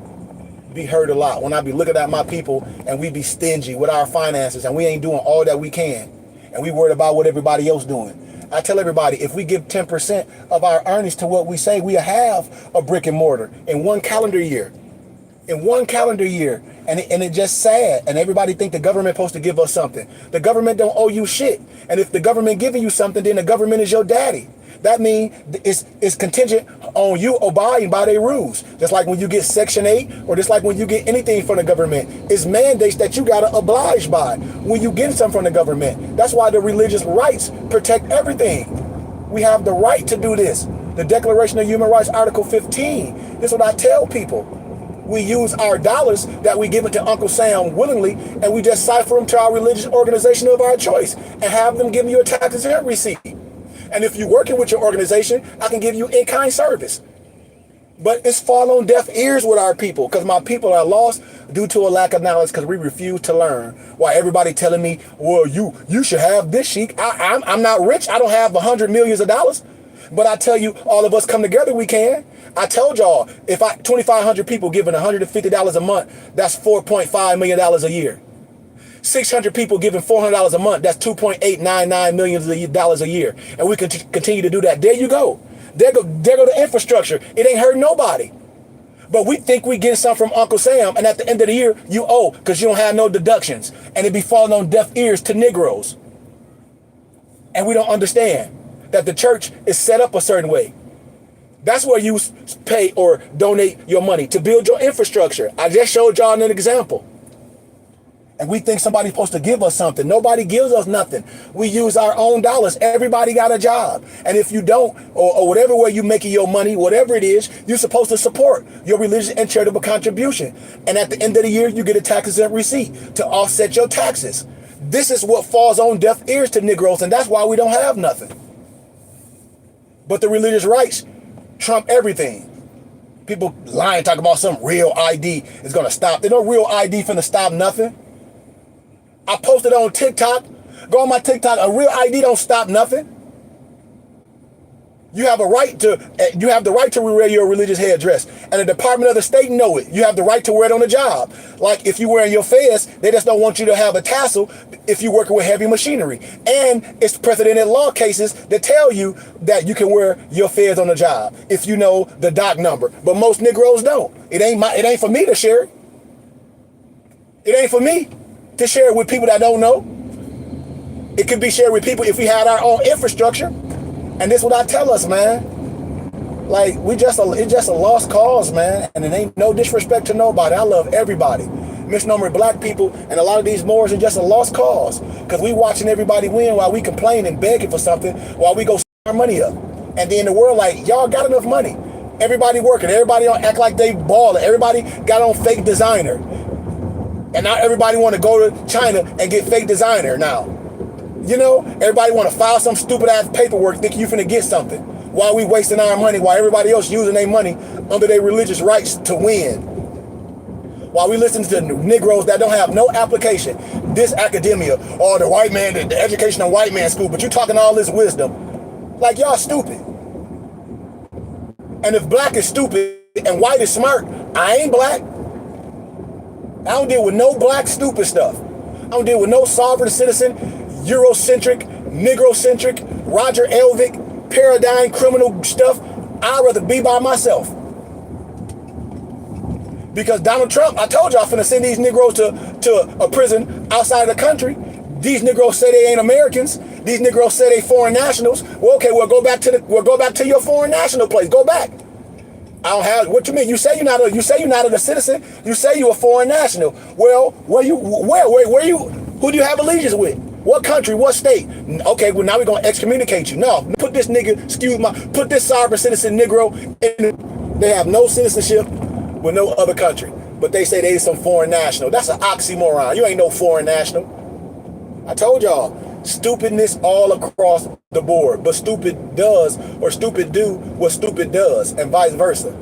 be hurt a lot when I be looking at my people and we be stingy with our finances and we ain't doing all that we can. And we worried about what everybody else doing. I tell everybody, if we give 10% of our earnings to what we say, we have a brick and mortar in one calendar year. In one calendar year. And it's just sad. And everybody think the government supposed to give us something. The government don't owe you shit. And if the government giving you something, then the government is your daddy. That means it's contingent on you abiding by their rules. Just like when you get Section 8, or just like when you get anything from the government, it's mandates that you got to oblige by when you get something from the government. That's why the religious rights protect everything. We have the right to do this. The Declaration of Human Rights, Article 15. This is what I tell people. We use our dollars that we give it to Uncle Sam willingly, and we just cipher them to our religious organization of our choice and have them give you a tax and receipt. And if you're working with your organization, I can give you in-kind service. But it's fall on deaf ears with our people because my people are lost due to a lack of knowledge because we refuse to learn. Why everybody telling me, well, you should have this, Sheik. I'm not rich. I don't have $100 million. But I tell you, all of us come together, we can. I told y'all, if 2,500 people giving $150 a month, that's $4.5 million a year. 600 people giving $400 a month, that's $2.899 million a year. And we can continue to do that. There you go. There go the infrastructure. It ain't hurting nobody. But we think we getting something from Uncle Sam, and at the end of the year, you owe because you don't have no deductions. And it be falling on deaf ears to Negroes. And we don't understand that the church is set up a certain way. That's where you pay or donate your money to build your infrastructure. I just showed y'all an example. And we think somebody's supposed to give us something. Nobody gives us nothing. We use our own dollars. Everybody got a job. And if you don't, or whatever way you making your money, whatever it is, you're supposed to support your religious and charitable contribution. And at the end of the year, you get a tax-exempt receipt to offset your taxes. This is what falls on deaf ears to Negroes, and that's why we don't have nothing. But the religious rights trump everything. People lying, talking about some real ID is gonna stop. There's no real ID finna stop nothing. I posted on TikTok. Go on my TikTok. A real ID don't stop nothing. You have the right to wear your religious headdress. And the Department of the State know it. You have the right to wear it on the job. Like if you're wearing your fez, they just don't want you to have a tassel if you're working with heavy machinery. And it's precedented law cases that tell you that you can wear your fez on the job if you know the doc number. But most Negroes don't. It ain't for me to share it. It ain't for me to share it with people that don't know. It could be shared with people if we had our own infrastructure. And this is what I tell us, man. Like, it's just a lost cause, man. And it ain't no disrespect to nobody. I love everybody. Misnomer black people and a lot of these Moors are just a lost cause. Because we watching everybody win while we complain and begging for something while we go our money up. And then the world like, y'all got enough money. Everybody working. Everybody act like they balling. Everybody got on fake designer. And now everybody want to go to China and get fake designer now. You know, everybody want to file some stupid ass paperwork thinking you finna get something while we wasting our money, while everybody else using their money under their religious rights to win. While we listen to Negroes that don't have no application, this academia, or the white man, the education of white man school, but you talking all this wisdom. Like y'all stupid. And if black is stupid and white is smart, I ain't black. I don't deal with no black stupid stuff. I don't deal with no sovereign citizen, Eurocentric, Negrocentric, Roger Elvick, paradigm criminal stuff. I'd rather be by myself. Because Donald Trump, I told y'all, finna send these Negroes to a prison outside of the country. These Negroes say they ain't Americans. These Negroes say they foreign nationals. Well, okay, we'll go back to your foreign national place. Go back. I don't have what you mean. You say you're not a citizen. You say you're a foreign national. Well, where you who do you have allegiance with? What country? What state? Okay, well now we're gonna excommunicate you. No, put this nigga, put this sovereign citizen Negro in. They have no citizenship with no other country, but they say they some foreign national. That's an oxymoron. You ain't no foreign national. I told y'all, stupidness all across the board, but stupid does or stupid do what stupid does, and vice versa.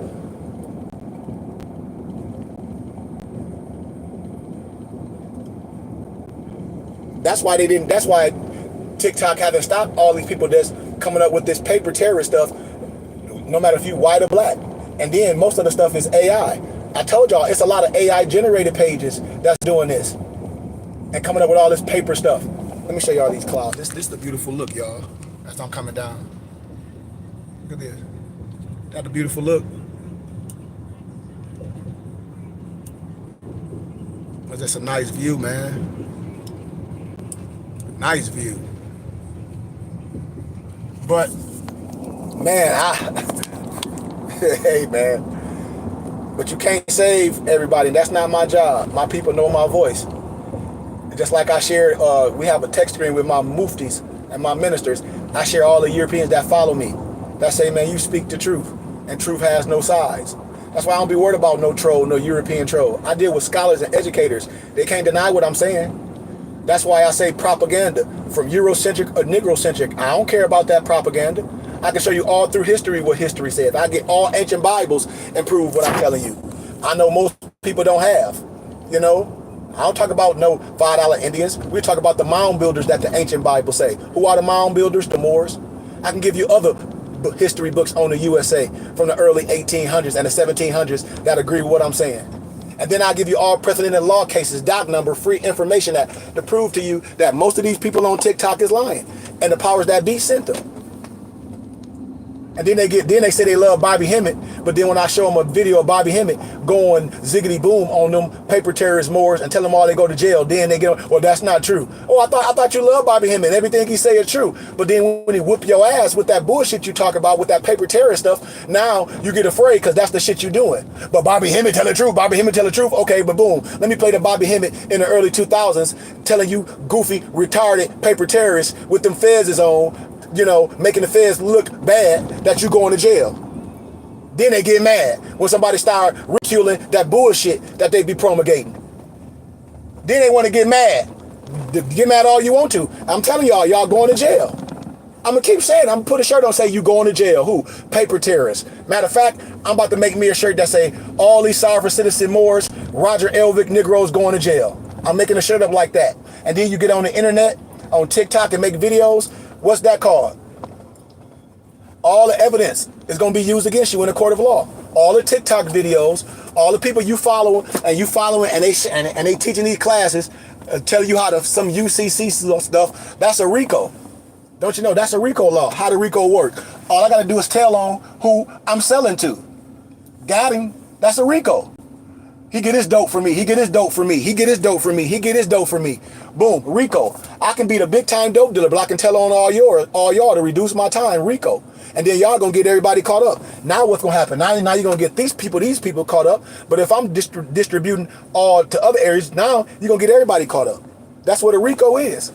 That's why TikTok hasn't stopped all these people that's coming up with this paper terrorist stuff, no matter if you white or black. And then most of the stuff is AI. I told y'all, it's a lot of AI generated pages that's doing this and coming up with all this paper stuff. Let me show y'all these clouds. This is the beautiful look, y'all. As I'm coming down. Look at this. That's the beautiful look. That's just a nice view, man. Nice view. But, man, hey, man. But you can't save everybody. That's not my job. My people know my voice. Just like I shared, we have a text screen with my muftis and my ministers. I share all the Europeans that follow me. That say, man, you speak the truth. And truth has no sides. That's why I don't be worried about no troll, no European troll. I deal with scholars and educators. They can't deny what I'm saying. That's why I say propaganda, from Eurocentric or Negrocentric. I don't care about that propaganda. I can show you all through history what history says. I get all ancient Bibles and prove what I'm telling you. I know most people don't have, you know. I don't talk about no $5 Indians. We talk about the mound builders that the ancient Bible say. Who are the mound builders? The Moors. I can give you other history books on the USA from the early 1800s and the 1700s that agree with what I'm saying. And then I'll give you all precedented law cases, doc number, free information to prove to you that most of these people on TikTok is lying. And the powers that be sent them. And then they say they love Bobby Hemmett, but then when I show them a video of Bobby Hemmett going ziggity boom on them paper terrorist Moors and tell them all they go to jail, then they get, well, that's not true. Oh, I thought you love Bobby Hemmett. Everything he say is true. But then when he whoop your ass with that bullshit you talk about with that paper terrorist stuff, now you get afraid because that's the shit you're doing. But Bobby Hemmett tell the truth. Bobby Hemmett tell the truth. Okay, but boom, let me play the Bobby Hemmett in the early 2000s telling you goofy, retarded paper terrorists with them fezes on, you know, making the feds look bad that you going to jail. Then they get mad when somebody start ridiculing that bullshit that they be promulgating. Then they want to get mad. Get mad all you want to. I'm telling y'all going to jail. I'm gonna keep saying, I'm gonna put a shirt on say you going to jail. Who? Paper terrorists. Matter of fact, I'm about to make me a shirt that say all these sovereign citizen Moors, Roger Elvick Negroes going to jail. I'm making a shirt up like that. And then you get on the internet, on TikTok and make videos. What's that called? All the evidence is gonna be used against you in a court of law. All the TikTok videos, all the people you follow and they teaching these classes, tell you how to some UCC stuff. That's a RICO. Don't you know that's a RICO law? How the RICO work? All I gotta do is tell on who I'm selling to. Got him. That's a RICO. He get his dope for me. He get his dope for me. He get his dope for me. He get his dope for me. Boom, RICO. I can be the big time dope dealer, but I can tell on all y'all to reduce my time, RICO. And then y'all gonna get everybody caught up. Now what's gonna happen? Now you're gonna get these people caught up. But if I'm distributing all to other areas, now you're gonna get everybody caught up. That's what a RICO is.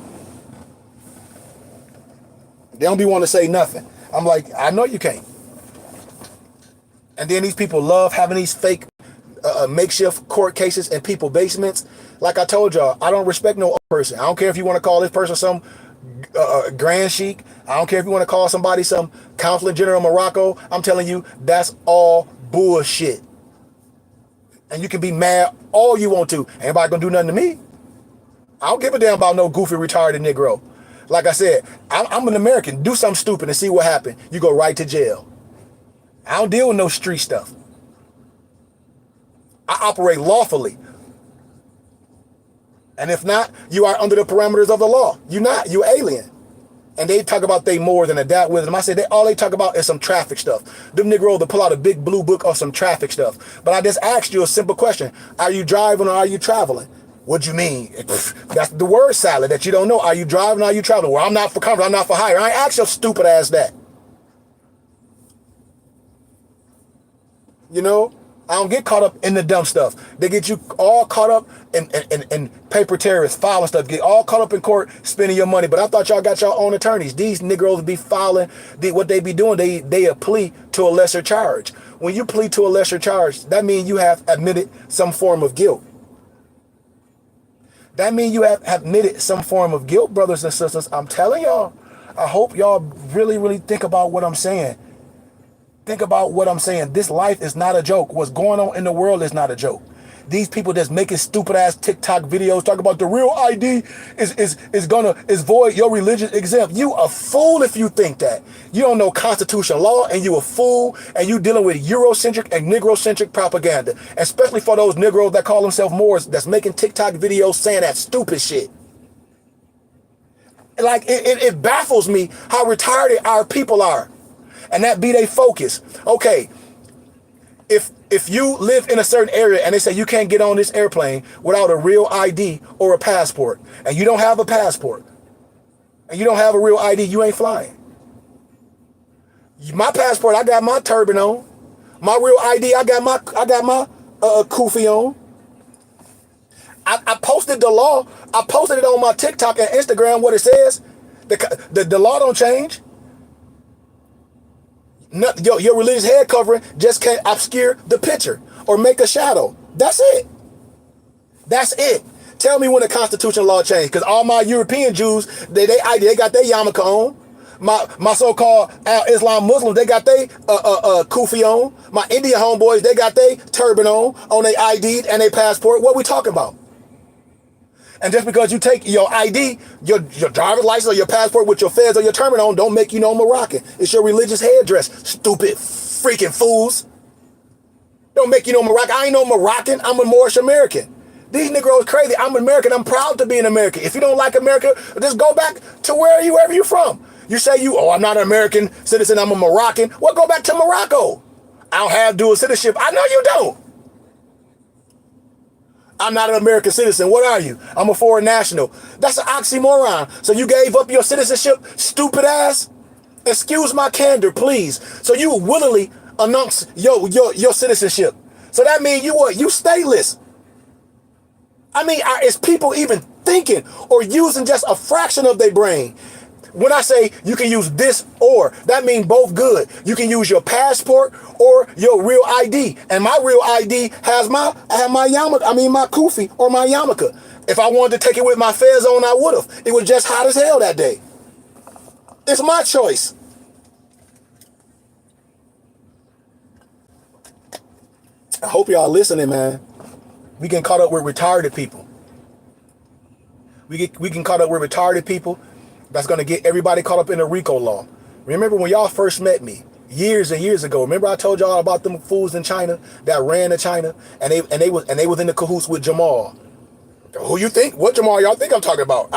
They don't be want to say nothing. I'm like, I know you can't. And then these people love having these fake makeshift court cases in people's basements. Like I told y'all, I don't respect no person. I don't care if you want to call this person some Grand Sheik. I don't care if you want to call somebody some Consulate General Morocco. I'm telling you, that's all bullshit. And you can be mad all you want to. Ain't nobody gonna do nothing to me. I don't give a damn about no goofy retarded Negro. Like I said, I'm an American. Do something stupid and see what happens. You go right to jail. I don't deal with no street stuff. I operate lawfully. And if not, you are under the parameters of the law. You're not. You're alien. And they talk about they more than adapt with them. I said all they talk about is some traffic stuff. Them Negroes, they pull out a big blue book of some traffic stuff. But I just asked you a simple question. Are you driving or are you traveling? What you mean? That's the word salad that you don't know. Are you driving or are you traveling? Well, I'm not for comfort. I'm not for hire. I ain't ask your stupid ass that. You know? I don't get caught up in the dumb stuff. They get you all caught up in paper terrorists, filing stuff. Get all caught up in court, spending your money. But I thought y'all got your own attorneys. These Negroes be filing. What they be doing, they plea to a lesser charge. When you plead to a lesser charge, that means you have admitted some form of guilt. That means you have admitted some form of guilt, brothers and sisters. I'm telling y'all, I hope y'all really, really think about what I'm saying. Think about what I'm saying. This life is not a joke. What's going on in the world is not a joke. These people that's making stupid ass TikTok videos talk about the real ID is void, your religion exempt. You a fool if you think that. You don't know constitutional law and you a fool and you dealing with Eurocentric and Negrocentric propaganda. Especially for those Negroes that call themselves Moors that's making TikTok videos saying that stupid shit. Like it baffles me how retarded our people are. And that be their focus. Okay, if you live in a certain area and they say you can't get on this airplane without a real ID or a passport, and you don't have a passport, and you don't have a real ID, you ain't flying. My passport, I got my turban on. My real ID, I got my kufi on. I posted the law. I posted it on my TikTok and Instagram. What it says, the law don't change. Your religious head covering just can't obscure the picture or make a shadow. That's it. That's it. Tell me when the constitutional law changed, because all my European Jews, they got their yarmulke on. My so-called Islam Muslims, they got their kufi on. My Indian homeboys, they got their turban on their ID and their passport. What we talking about? And just because you take your ID, your driver's license or your passport with your fez or your turban on, don't make you no Moroccan. It's your religious headdress, stupid freaking fools. Don't make you no Moroccan. I ain't no Moroccan. I'm a Moorish American. These Negroes crazy. I'm an American. I'm proud to be an American. If you don't like America, just go back to wherever you're from. You say I'm not an American citizen. I'm a Moroccan. Well, go back to Morocco. I don't have dual citizenship. I know you don't. I'm not an American citizen. What are you? I'm a foreign national. That's an oxymoron. So you gave up your citizenship, stupid ass? Excuse my candor, please. So you willingly announce your citizenship. So that means you what? You stateless. I mean, is people even thinking or using just a fraction of their brain? When I say you can use this or, that means both good. You can use your passport or your real ID. And my real ID has my yarmulke, my kufi or my yarmulke. If I wanted to take it with my fez on, I would have. It was just hot as hell that day. It's my choice. I hope y'all listening, man. We get caught up with retarded people. We can caught up with retarded people that's going to get everybody caught up in the RICO law. Remember when y'all first met me years and years ago? Remember I told y'all about them fools in China that ran to China and they was in the cahoots with Jamal. Who you think? What Jamal y'all think I'm talking about?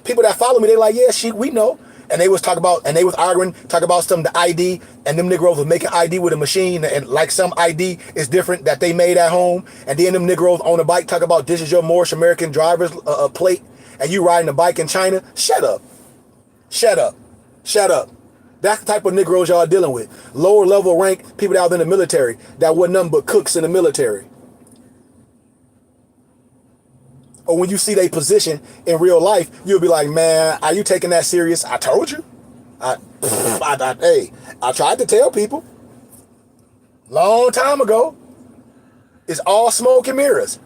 People that follow me, they like, yeah, we know. And they was arguing, talk about some the ID, and them Negroes was making ID with a machine, and like some ID is different that they made at home. And then them Negroes on a bike talk about this is your Moorish American driver's plate, and you riding a bike in China. Shut up, shut up, shut up. That's the type of Negroes y'all dealing with. Lower level rank people that was in the military that wasn't nothing but cooks in the military. Or when you see their position in real life, you'll be like, man, are you taking that serious? I told you. Hey, I tried to tell people. Long time ago. It's all smoke and mirrors.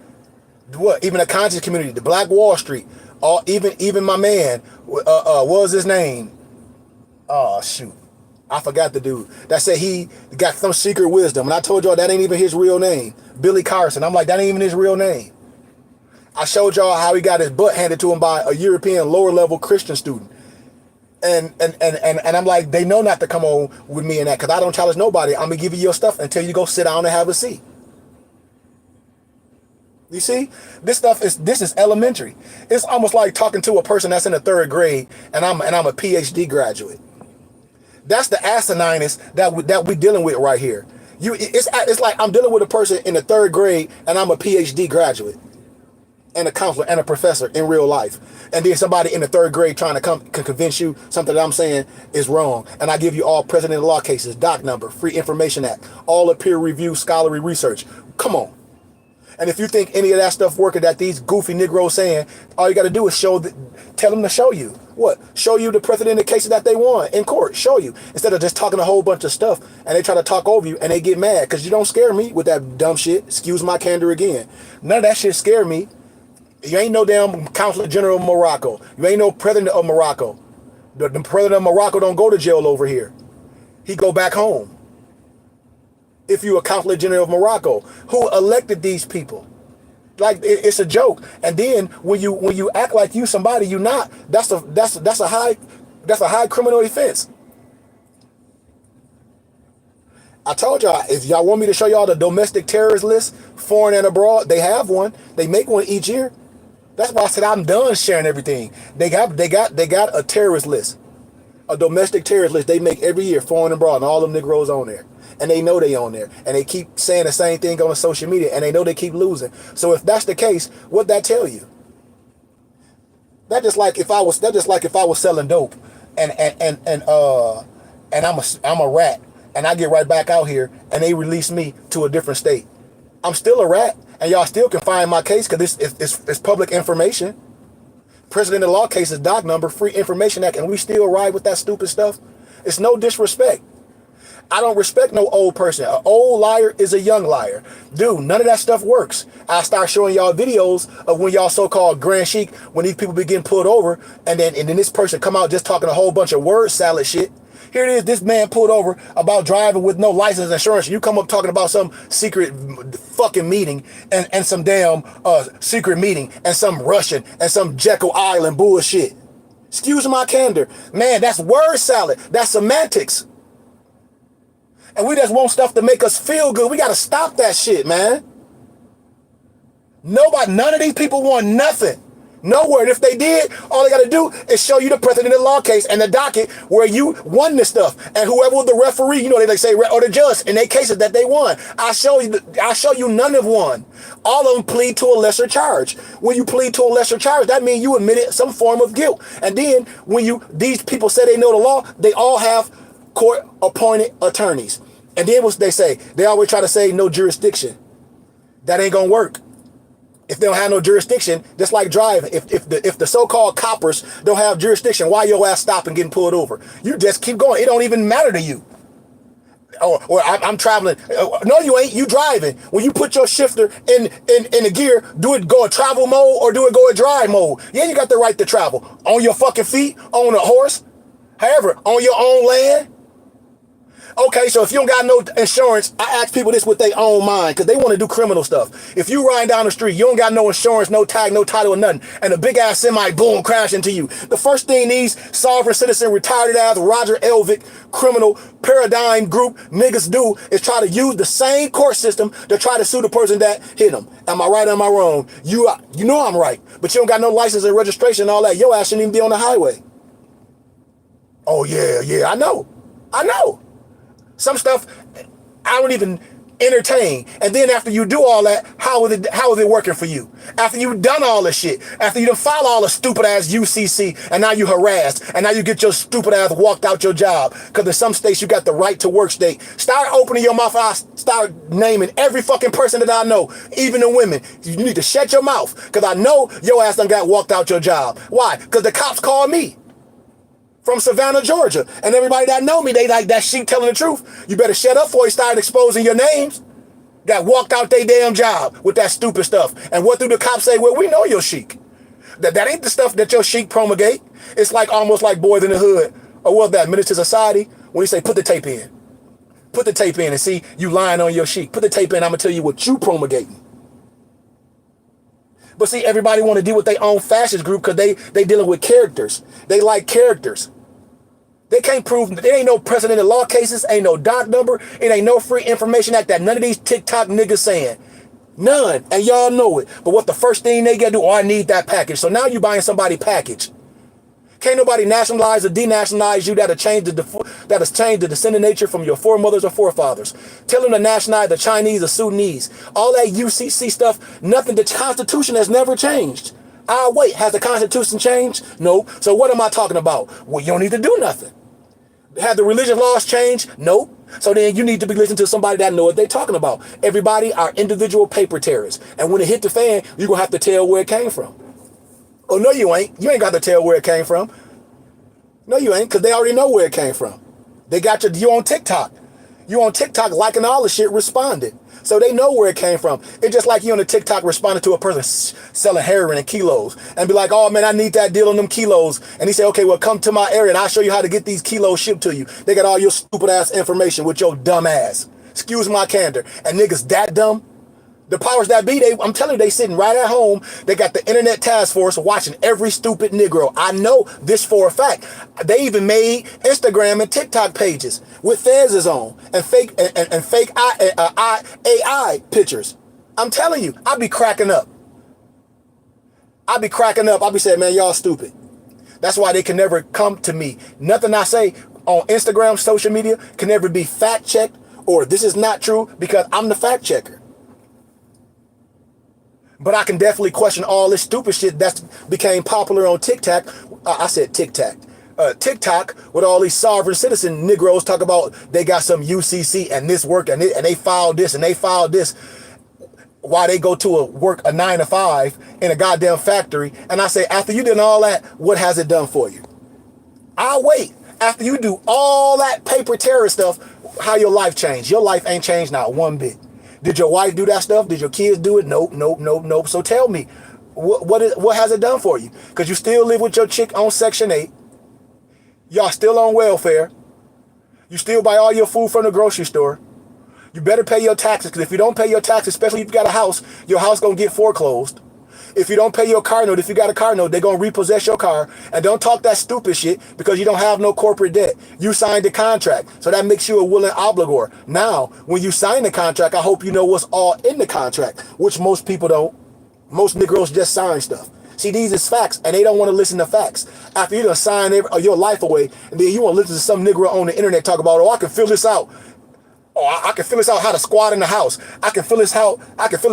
What? Even the conscious community, the Black Wall Street, even my man, what was his name? Oh, shoot. I forgot the dude that said he got some secret wisdom. And I told y'all that ain't even his real name. Billy Carson. I'm like, that ain't even his real name. I showed y'all how he got his butt handed to him by a European lower level Christian student. And I'm like, they know not to come on with me in that, because I don't challenge nobody. I'm going to give you your stuff until you go sit down and have a seat. You see? This is elementary. It's almost like talking to a person that's in the 3rd grade and I'm a PhD graduate. That's the asinineness that we dealing with right here. It's like I'm dealing with a person in the 3rd grade and I'm a PhD graduate, and a counselor and a professor in real life. And then somebody in the 3rd grade trying to convince you something that I'm saying is wrong. And I give you all President of the Law cases, doc number, Free Information Act, all the peer review, scholarly research. Come on. And if you think any of that stuff working that these goofy Negroes saying, all you got to do is tell them to show you. What? Show you the precedent of cases that they won in court. Show you. Instead of just talking a whole bunch of stuff and they try to talk over you and they get mad because you don't scare me with that dumb shit. Excuse my candor again. None of that shit scare me. You ain't no damn Consul General of Morocco. You ain't no president of Morocco. The president of Morocco don't go to jail over here. He go back home. If you a Consul General of Morocco, who elected these people? Like it's a joke. And then when you act like you somebody you not, that's a high criminal offense. I told y'all, if y'all want me to show y'all the domestic terrorist list, foreign and abroad, they have one. They make one each year. That's why I said I'm done sharing everything. They got a terrorist list, a domestic terrorist list they make every year, foreign and abroad, and all them Negroes on there. And they know they on there. And they keep saying the same thing on social media, and they know they keep losing. So if that's the case, what'd that tell you? That's just like if I was selling dope and I'm a rat and I get right back out here and they release me to a different state. I'm still a rat, and y'all still can find my case because it's public information. President of the Law case is doc number, Free Information Act, and we still ride with that stupid stuff. It's no disrespect. I don't respect no old person. An old liar is a young liar. Dude, none of that stuff works. I start showing y'all videos of when y'all so-called Grand Chic, when these people be getting pulled over, and then this person come out just talking a whole bunch of word salad shit. Here it is, this man pulled over about driving with no license insurance. You come up talking about some secret fucking meeting and some damn secret meeting and some Russian and some Jekyll Island bullshit. Excuse my candor. Man, that's word salad. That's semantics. And we just want stuff to make us feel good. We got to stop that shit, man. None of these people want nothing. Nowhere. And if they did, all they got to do is show you the President of the Law case and the docket where you won this stuff. And whoever was the referee, you know, they say, or the judge in their cases that they won. I'll show you none of one. All of them plead to a lesser charge. When you plead to a lesser charge, that means you admitted some form of guilt. And then when these people say they know the law, they all have court-appointed attorneys. And then what they say, they always try to say no jurisdiction. That ain't gonna work. If they don't have no jurisdiction, just like driving, if the so-called coppers don't have jurisdiction, why your ass stopping getting pulled over? You just keep going. It don't even matter to you. Or I'm traveling. No, you ain't. You driving. When you put your shifter in the gear, do it go a travel mode or do it go a drive mode? Yeah, you got the right to travel. On your fucking feet, on a horse. However, on your own land. Okay, so if you don't got no insurance, I ask people this with their own mind because they want to do criminal stuff. If you riding down the street, you don't got no insurance, no tag, no title or nothing, and a big ass semi boom crash into you. The first thing these sovereign citizen, retired ass Roger Elvick criminal paradigm group niggas do is try to use the same court system to try to sue the person that hit them. Am I right or am I wrong? You know I'm right, but you don't got no license and registration and all that. Your ass shouldn't even be on the highway. Oh yeah, I know. Some stuff I don't even entertain. And then after you do all that, how is it working for you? After you've done all this shit, after you done filed all the stupid ass UCC, and now you harassed, and now you get your stupid ass walked out your job, because in some states you got the right to work state. Start opening your mouth. I start naming every fucking person that I know, even the women. You need to shut your mouth, because I know your ass done got walked out your job. Why? Because the cops called me from Savannah, Georgia. And everybody that know me, they like that sheep telling the truth. You better shut up before you start exposing your names. Got walked out their damn job with that stupid stuff. And what do the cops say? Well, we know your sheik. That ain't the stuff that your sheik promulgate. It's like almost like Boys in the Hood. Or what that, Menace to Society? When he say, put the tape in. Put the tape in and see you lying on your sheik. Put the tape in, I'm going to tell you what you promulgating. But see, everybody want to deal with their own fascist group because they dealing with characters. They like characters. They can't prove, there ain't no precedent in law cases, ain't no doc number, it ain't no free information act that none of these TikTok niggas saying. None. And y'all know it. But what the first thing they get to do, oh, I need that package. So now you buying somebody package. Can't nobody nationalize or denationalize you that'll change the descendant nature from your foremothers or forefathers. Tell them to nationalize the Chinese or Sudanese. All that UCC stuff, nothing, the Constitution has never changed. Wait, has the Constitution changed? No. So what am I talking about? Well, you don't need to do nothing. Have the religious laws changed? Nope. So then you need to be listening to somebody that know what they're talking about. Everybody are individual paper terrorists. And when it hit the fan, you're going to have to tell where it came from. Oh, no, you ain't. You ain't got to tell where it came from. No, you ain't, because they already know where it came from. They got you on TikTok. You on TikTok liking all the shit, responded. So they know where it came from. It's just like you on the TikTok responding to a person selling heroin in kilos and be like, oh man, I need that deal on them kilos. And he say, okay, well come to my area and I'll show you how to get these kilos shipped to you. They got all your stupid ass information with your dumb ass. Excuse my candor. And niggas that dumb. The powers that be, I'm telling you, they sitting right at home. They got the internet task force watching every stupid Negro. I know this for a fact. They even made Instagram and TikTok pages with fezes on and fake AI pictures. I'm telling you, I be cracking up. I be saying, man, y'all stupid. That's why they can never come to me. Nothing I say on Instagram, social media can never be fact checked or this is not true because I'm the fact checker. But I can definitely question all this stupid shit that became popular on TikTok. I said TikTok. TikTok with all these sovereign citizen Negroes talk about they got some UCC and this work and they filed this and they filed this while they go to work a 9 to 5 in a goddamn factory. And I say, after you did all that, what has it done for you? I'll wait. After you do all that paper terror stuff, how your life changed? Your life ain't changed not one bit. Did your wife do that stuff? Did your kids do it? Nope. So tell me, what has it done for you? Because you still live with your chick on Section 8. Y'all still on welfare. You still buy all your food from the grocery store. You better pay your taxes, because if you don't pay your taxes, especially if you got a house, your house going to get foreclosed. If you don't pay your car note, if you got a car note, they're going to repossess your car. And don't talk that stupid shit because you don't have no corporate debt. You signed the contract. So that makes you a willing obligor. Now, when you sign the contract, I hope you know what's all in the contract, which most people don't. Most Negroes just sign stuff. See, these is facts, and they don't want to listen to facts. After you done sign your life away, and then you want to listen to some Negro on the internet talk about, oh, I can fill this out. Oh, I can fill this out how to squat in the house. I can fill this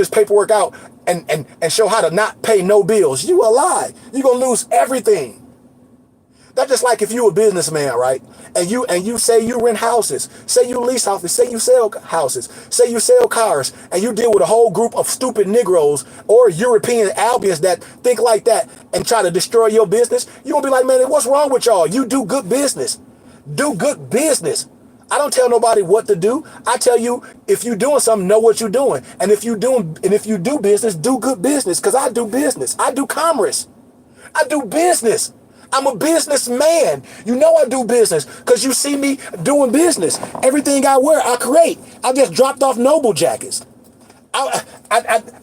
paperwork out and show how to not pay no bills. You a lie. You're gonna lose everything. That's just like if you a businessman, right? And you say you rent houses, say you lease houses, say you sell houses, say you sell cars, and you deal with a whole group of stupid Negroes or European Albions that think like that and try to destroy your business. You're gonna be like, man, what's wrong with y'all? You do good business. Do good business. I don't tell nobody what to do. I tell you, if you're doing something, know what you're doing. And if you do business, do good business. Because I do business. I do commerce. I do business. I'm a businessman. You know I do business because you see me doing business. Everything I wear, I create. I just dropped off Noble jackets. I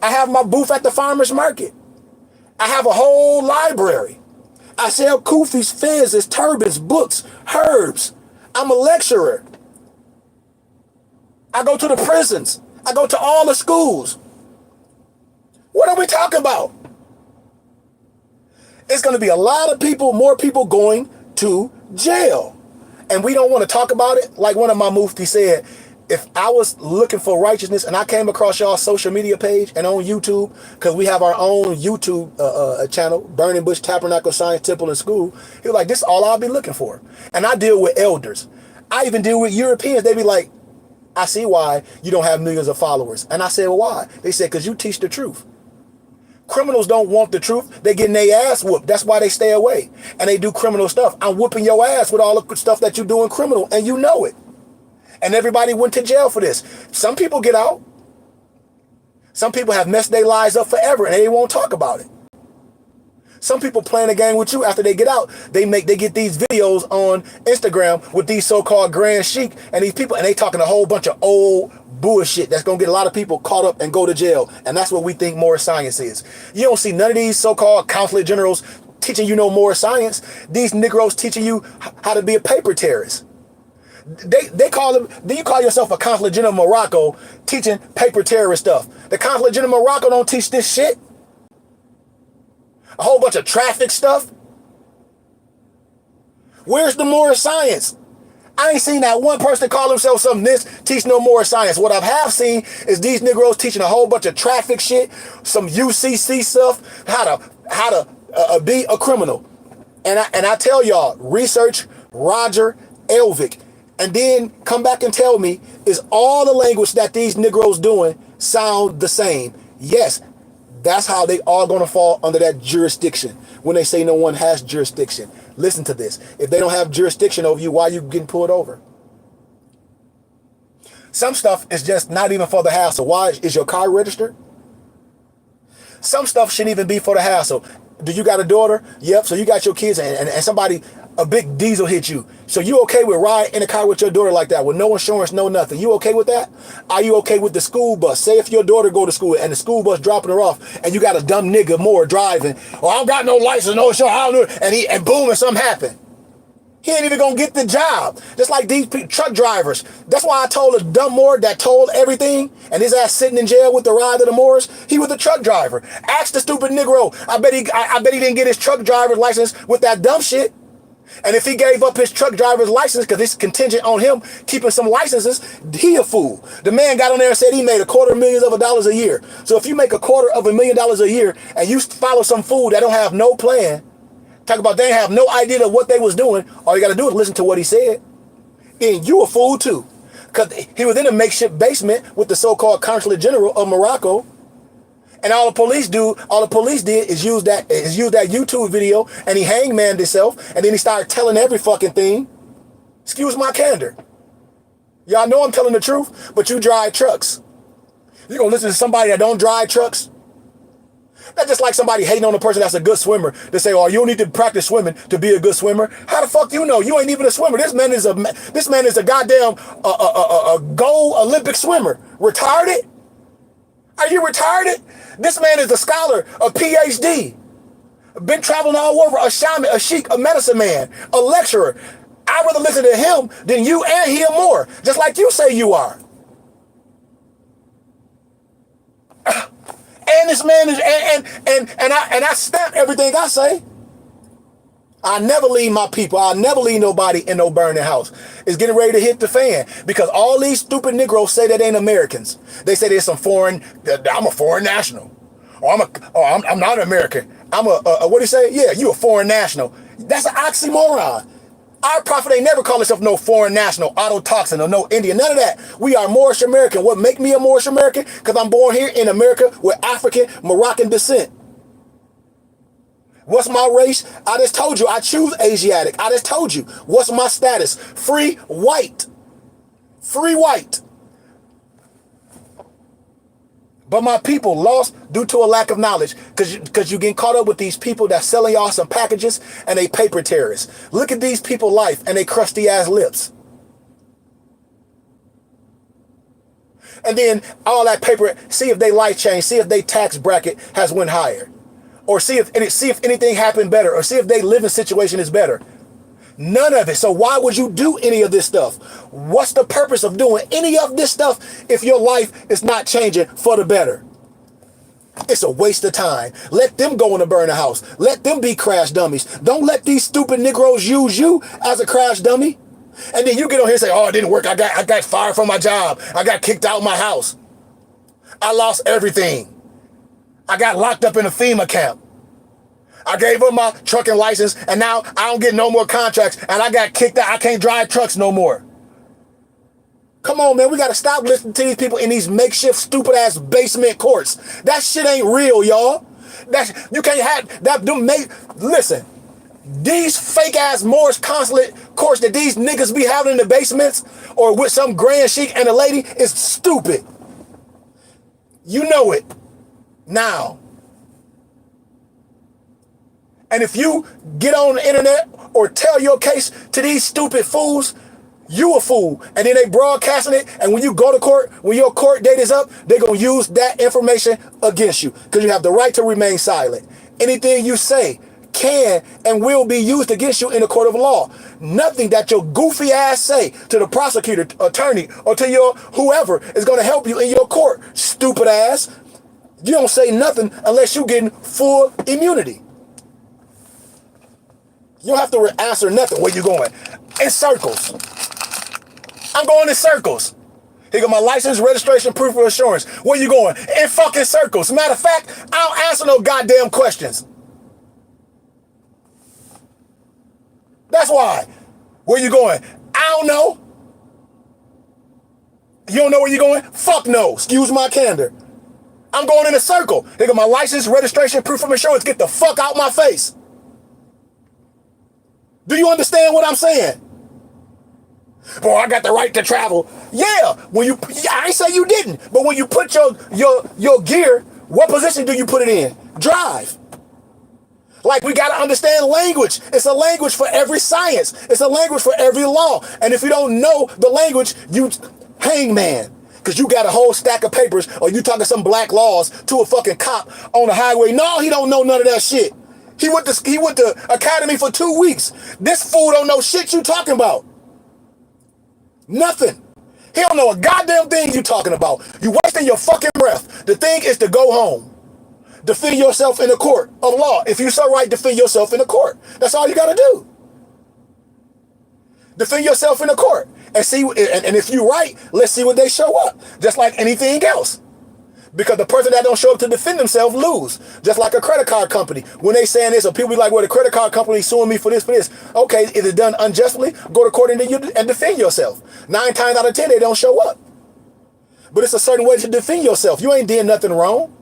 have my booth at the farmer's market. I have a whole library. I sell kufis, fezzes, turbans, books, herbs. I'm a lecturer. I go to the prisons. I go to all the schools. What are we talking about? It's going to be a lot of people, more people going to jail. And we don't want to talk about it. Like one of my muftis said, if I was looking for righteousness and I came across y'all's social media page and on YouTube, because we have our own YouTube channel, Burning Bush Tabernacle Science Temple and School, he was like, this is all I'll be looking for. And I deal with elders. I even deal with Europeans. They be like, I see why you don't have millions of followers. And I said, well, why? They said, because you teach the truth. Criminals don't want the truth. They getting their ass whooped. That's why they stay away. And they do criminal stuff. I'm whooping your ass with all the stuff that you doing criminal, and you know it. And everybody went to jail for this. Some people get out. Some people have messed their lives up forever, and they won't talk about it. Some people playing a game with you after they get out. They get these videos on Instagram with these so-called grand sheik and these people, and they talking a whole bunch of old bullshit that's gonna get a lot of people caught up and go to jail. And that's what we think more science is. You don't see none of these so-called consulate generals teaching you no more science. These Negroes teaching you how to be a paper terrorist. They call them. Do you call yourself a consulate general of Morocco teaching paper terrorist stuff? The consulate general of Morocco don't teach this shit. A whole bunch of traffic stuff. Where's the more science? I ain't seen that one person call himself something this, teach no more science. What I have seen is these Negroes teaching a whole bunch of traffic shit, some UCC stuff, how to be a criminal. And I tell y'all, research Roger Elvick, and then come back and tell me, is all the language that these Negroes doing sound the same? Yes, that's how they all gonna fall under that jurisdiction. When they say no one has jurisdiction. Listen to this. If they don't have jurisdiction over you, why are you getting pulled over? Some stuff is just not even for the hassle. Why? Is your car registered? Some stuff shouldn't even be for the hassle. Do you got a daughter? Yep. So you got your kids and somebody, a big diesel hit you. So you okay with riding in a car with your daughter like that with no insurance, no nothing? You okay with that? Are you okay with the school bus? Say if your daughter go to school and the school bus dropping her off and you got a dumb nigga more driving, or I don't got no license, no insurance, I don't know, and boom, and something happened. He ain't even gonna get the job. Just like these truck drivers. That's why I told a dumb Moor that told everything, and his ass sitting in jail with the ride of the Moors. He was a truck driver. Ask the stupid Negro. I bet he didn't get his truck driver's license with that dumb shit. And if he gave up his truck driver's license, because it's contingent on him keeping some licenses, he a fool. The man got on there and said he made $250,000 a year. So if you make $250,000 a year and you follow some fool that don't have no plan, talk about they have no idea of what they was doing, all you got to do is listen to what he said, then you a fool too. Because he was in a makeshift basement with the so-called consulate general of Morocco. And all the police did is use that YouTube video, and he hangmaned himself, and then he started telling every fucking thing. Excuse my candor. Y'all know I'm telling the truth, but you drive trucks. You gonna listen to somebody that don't drive trucks? That's just like somebody hating on a person that's a good swimmer. They say, oh, you don't need to practice swimming to be a good swimmer. How the fuck you know? You ain't even a swimmer. This man is a goddamn gold Olympic swimmer. Retarded? Are you retarded? This man is a scholar, a PhD. Been traveling all over, a shaman, a sheik, a medicine man, a lecturer. I'd rather listen to him than you and him more, just like you say you are. And this man is, and I stamp everything I say. I never leave my people. I'll never leave nobody in no burning house. It's getting ready to hit the fan because all these stupid Negroes say that ain't Americans. They say there's some foreign. I'm a foreign national, or I'm not an American. I'm what do you say? Yeah, you a foreign national. That's an oxymoron. Our prophet ain't never called himself no foreign national, autotoxin, or no Indian, none of that. We are Moorish American. What make me a Moorish American? Because I'm born here in America with African, Moroccan descent. What's my race? I just told you. I choose Asiatic. I just told you. What's my status? Free white. Free white. But my people lost due to a lack of knowledge because you getting caught up with these people that selling y'all some packages and they paper terrorists. Look at these people life and they crusty ass lips. And then all that paper, see if they life change, see if they tax bracket has went higher. Or see if anything happened better, or see if they living situation is better. None of it. So why would you do any of this stuff? What's the purpose of doing any of this stuff if your life is not changing for the better? It's a waste of time. Let them go in the burner house. Let them be crash dummies. Don't let these stupid Negroes use you as a crash dummy. And then you get on here and say, oh, it didn't work. I got fired from my job. I got kicked out of my house. I lost everything. I got locked up in a FEMA camp. I gave up my trucking license and now I don't get no more contracts and I got kicked out. I can't drive trucks no more. Come on, man. We got to stop listening to these people in these makeshift stupid ass basement courts. That shit ain't real, y'all. You can't have that. Listen, these fake ass Morris consulate courts that these niggas be having in the basements or with some grand sheik and a lady is stupid. You know it now. And if you get on the internet or tell your case to these stupid fools, you a fool. And then they broadcasting it. And when you go to court, when your court date is up, they're going to use that information against you because you have the right to remain silent. Anything you say can and will be used against you in a court of law. Nothing that your goofy ass say to the prosecutor, attorney, or to your whoever is going to help you in your court. Stupid ass. You don't say nothing unless you're getting full immunity. You don't have to answer nothing. Where you going? In circles. I'm going in circles. Here go my license, registration, proof of insurance. Where you going? In fucking circles. Matter of fact, I don't answer no goddamn questions. That's why. Where you going? I don't know. You don't know where you're going? Fuck no. Excuse my candor. I'm going in a circle. Here go my license, registration, proof of insurance. Get the fuck out my face. Do you understand what I'm saying? Boy, I got the right to travel. Yeah, I ain't say you didn't, but when you put your gear, what position do you put it in? Drive. Like, we got to understand language. It's a language for every science. It's a language for every law. And if you don't know the language, you hangman. Because you got a whole stack of papers, or you talking some black laws to a fucking cop on the highway. No, he don't know none of that shit. He went to academy for 2 weeks. This fool don't know shit you talking about. Nothing. He don't know a goddamn thing you talking about. You wasting your fucking breath. The thing is to go home. Defend yourself in a court of law. If you're so right, defend yourself in a court. That's all you got to do. Defend yourself in a court. And see, and if you're right, let's see what they show up. Just like anything else. Because the person that don't show up to defend themselves lose. Just like a credit card company. When they saying this, or people be like, well, the credit card company suing me for this, for this. Okay, is it done unjustly? Go to court and defend yourself. 9 times out of 10, they don't show up. But it's a certain way to defend yourself. You ain't doing nothing wrong.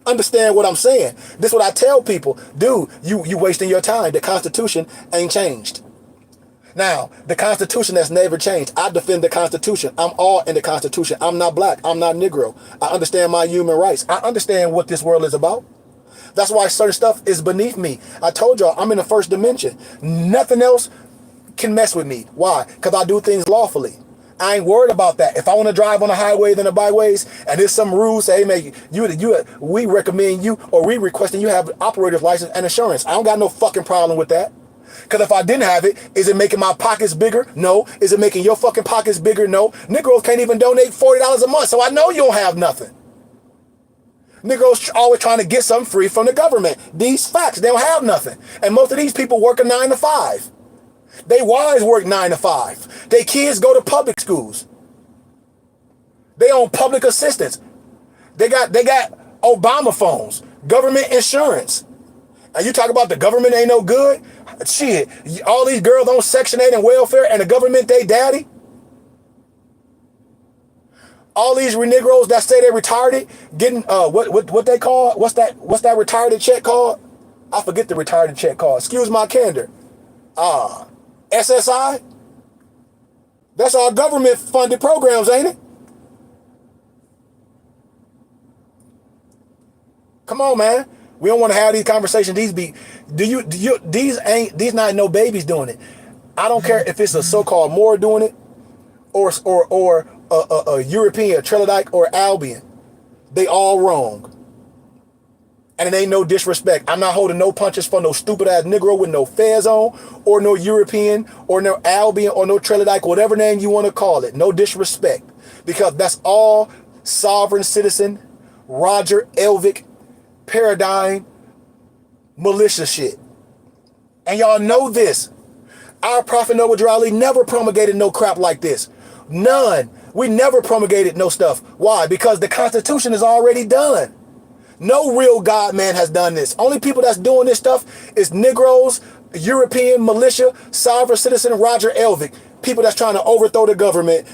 Understand what I'm saying. This is what I tell people. Dude, you wasting your time. The Constitution ain't changed. Now, the Constitution has never changed. I defend the Constitution. I'm all in the Constitution. I'm not black. I'm not Negro. I understand my human rights. I understand what this world is about. That's why certain stuff is beneath me. I told y'all I'm in the first dimension. Nothing else can mess with me. Why? Because I do things lawfully. I ain't worried about that. If I want to drive on the highways and the byways, and there's some rules say, hey, man, we recommend you, or we requesting you have operator's license and insurance. I don't got no fucking problem with that. Because if I didn't have it, is it making my pockets bigger? No. Is it making your fucking pockets bigger? No. Negroes can't even donate $40 a month, so I know you don't have nothing. Negroes always trying to get something free from the government. These facts, they don't have nothing. And most of these people work a 9 to 5. They wives work 9 to 5. Their kids go to public schools. They on public assistance. They got Obama phones, government insurance. And you talk about the government ain't no good? Shit, all these girls on Section 8 and welfare and the government they daddy? All these Negroes that say they retarded, getting what they call, what's that retarded check called? I forget the retarded check called. Excuse my candor. SSI? That's our government funded programs, ain't it? Come on, man. We don't want to have these conversations. These not no babies doing it. I don't care if it's a so-called Moor doing it or a European, Trelodike or Albion. They all wrong. And it ain't no disrespect. I'm not holding no punches for no stupid ass Negro with no fez on, or no European, or no Albion, or no Trelodike, whatever name you want to call it. No disrespect. Because that's all sovereign citizen, Roger Elvick, paradigm, militia shit. And y'all know this. Our Prophet Noble Drew Ali never promulgated no crap like this. None. We never promulgated no stuff. Why? Because the Constitution is already done. No real God man has done this. Only people that's doing this stuff is Negroes, European militia, sovereign citizen Roger Elvick. People that's trying to overthrow the government.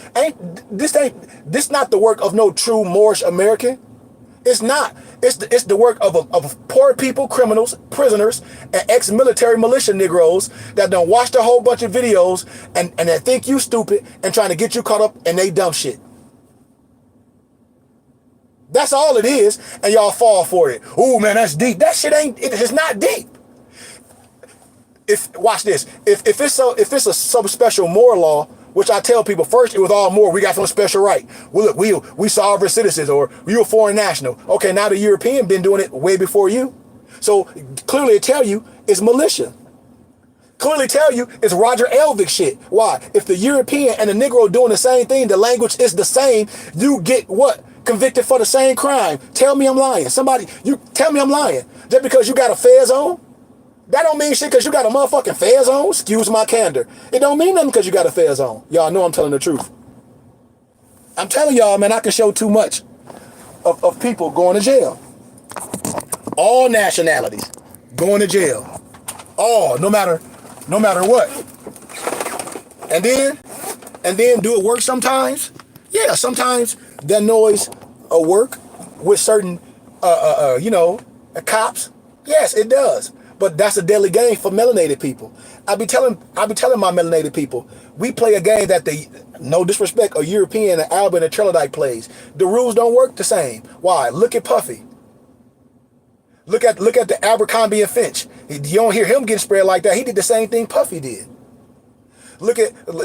This not the work of no true Moorish American. It's not. It's the work of poor people, criminals, prisoners, and ex-military militia Negroes that done watched a whole bunch of videos and they think you stupid and trying to get you caught up in they dumb shit. That's all it is, and y'all fall for it. Ooh, man, that's deep. That shit it's not deep. Watch this. If it's a some special Moor law, which I tell people first, it was all Moor. We got some special right. Well, look, we sovereign citizens, or we a foreign national. Okay, now the European been doing it way before you. So clearly it tell you it's militia. Clearly tell you it's Roger Elvick shit. Why? If the European and the Negro doing the same thing, the language is the same, you get what? Convicted for the same crime. Tell me I'm lying. You tell me I'm lying. Just because you got a fez on? That don't mean shit because you got a motherfucking fez on. Excuse my candor. It don't mean nothing because you got a fez on. Y'all know I'm telling the truth. I'm telling y'all, man, I can show too much of people going to jail. All nationalities going to jail. All, no matter what. And then do it work sometimes? Yeah, sometimes that noise will work with certain, cops. Yes, it does. But that's a deadly game for melanated people. I be telling my melanated people, we play a game that no disrespect, a European, an Albion, and Trelodike plays. The rules don't work the same. Why? Look at Puffy. Look at the Abercrombie and Finch. You don't hear him getting spread like that. He did the same thing Puffy did.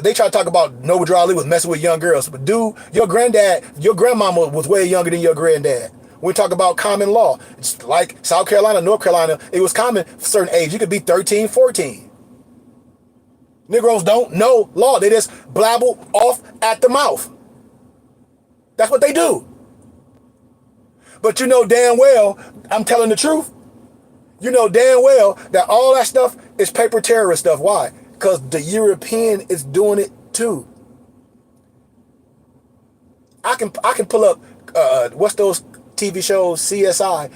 They try to talk about Noble Drew Ali was messing with young girls. But dude, your grandmama was way younger than your granddad. We talk about common law. It's like South Carolina, North Carolina, it was common for certain age. You could be 13, 14. Negroes don't know law. They just blabble off at the mouth. That's what they do. But you know damn well, I'm telling the truth. You know damn well that all that stuff is paper terrorist stuff. Why? Because the European is doing it too. I can pull up what's those TV shows, CSI.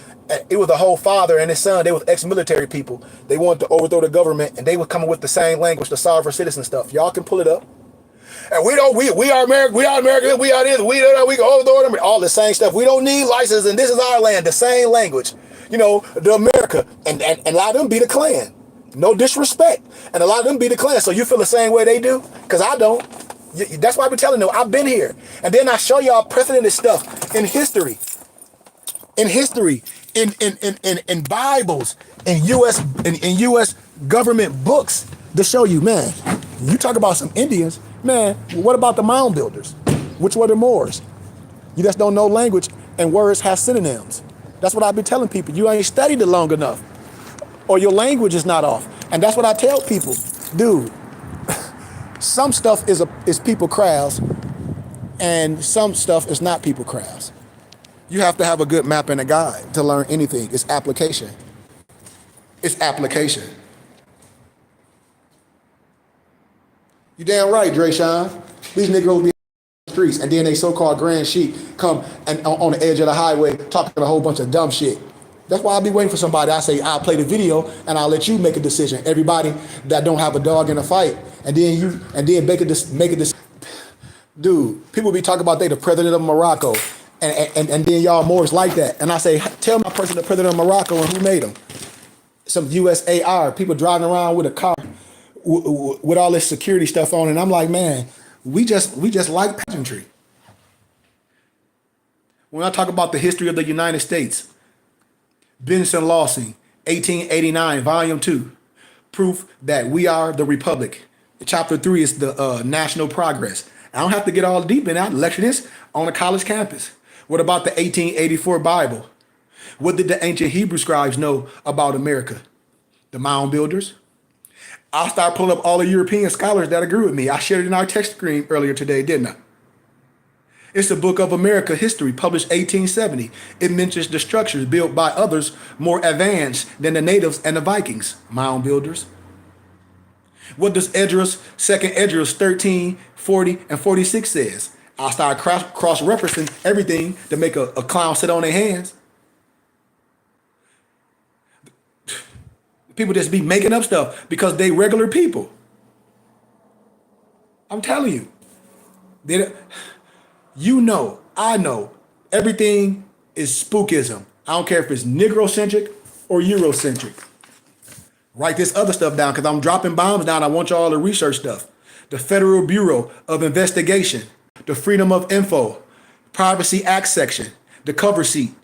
It was the whole father and his son. They was ex-military people. They wanted to overthrow the government, and they were coming with the same language, the sovereign citizen stuff. Y'all can pull it up. And we are American, we are American, we are this, we can overthrow them, all the same stuff. We don't need license, and this is our land, the same language. You know, the America, and a lot of them be the Klan. No disrespect. And a lot of them be the Klan. So you feel the same way they do? Because I don't. That's why I've been telling them, I've been here. And then I show y'all precedented stuff in history. In Bibles, in US government books to show you, man, you talk about some Indians, man, what about the mound builders? Which were the Moors? You just don't know language, and words have synonyms. That's what I be telling people. You ain't studied it long enough, or your language is not off. And that's what I tell people. Dude, some stuff is people crafts, and some stuff is not people crafts. You have to have a good map and a guide to learn anything. It's application. It's application. You damn right, Drayshawn. These niggas be in the streets, and then they so-called grand sheep come and on the edge of the highway talking a whole bunch of dumb shit. That's why I'll be waiting for somebody. I say, I'll play the video and I'll let you make a decision. Everybody that don't have a dog in a fight, and then make a decision. Dude, people be talking about they the president of Morocco. And then y'all Moors like that. And I say, tell my person the president of Morocco and who made him. Some USAR, people driving around with a car with all this security stuff on. And I'm like, man, we just like pageantry. When I talk about the history of the United States, Benson Lawson, 1889, Volume 2. Proof that we are the Republic. Chapter 3 is the national progress. I don't have to get all deep in that. Lecture this on a college campus. What about the 1884 Bible? What did the ancient Hebrew scribes know about America? The mound builders. I'll start pulling up all the European scholars that agree with me. I shared it in our text screen earlier today, didn't I? It's the Book of America History, published 1870. It mentions the structures built by others more advanced than the natives and the Vikings, mound builders. What does Esdras, 2nd Esdras 13, 40, and 46 says? I'll start cross-referencing everything to make a clown sit on their hands. People just be making up stuff because they regular people. I'm telling you. I know, everything is spookism. I don't care if it's Negrocentric or Eurocentric. Write this other stuff down because I'm dropping bombs down. I want y'all to research stuff. The Federal Bureau of Investigation, the Freedom of Info, Privacy Act section, the cover sheet.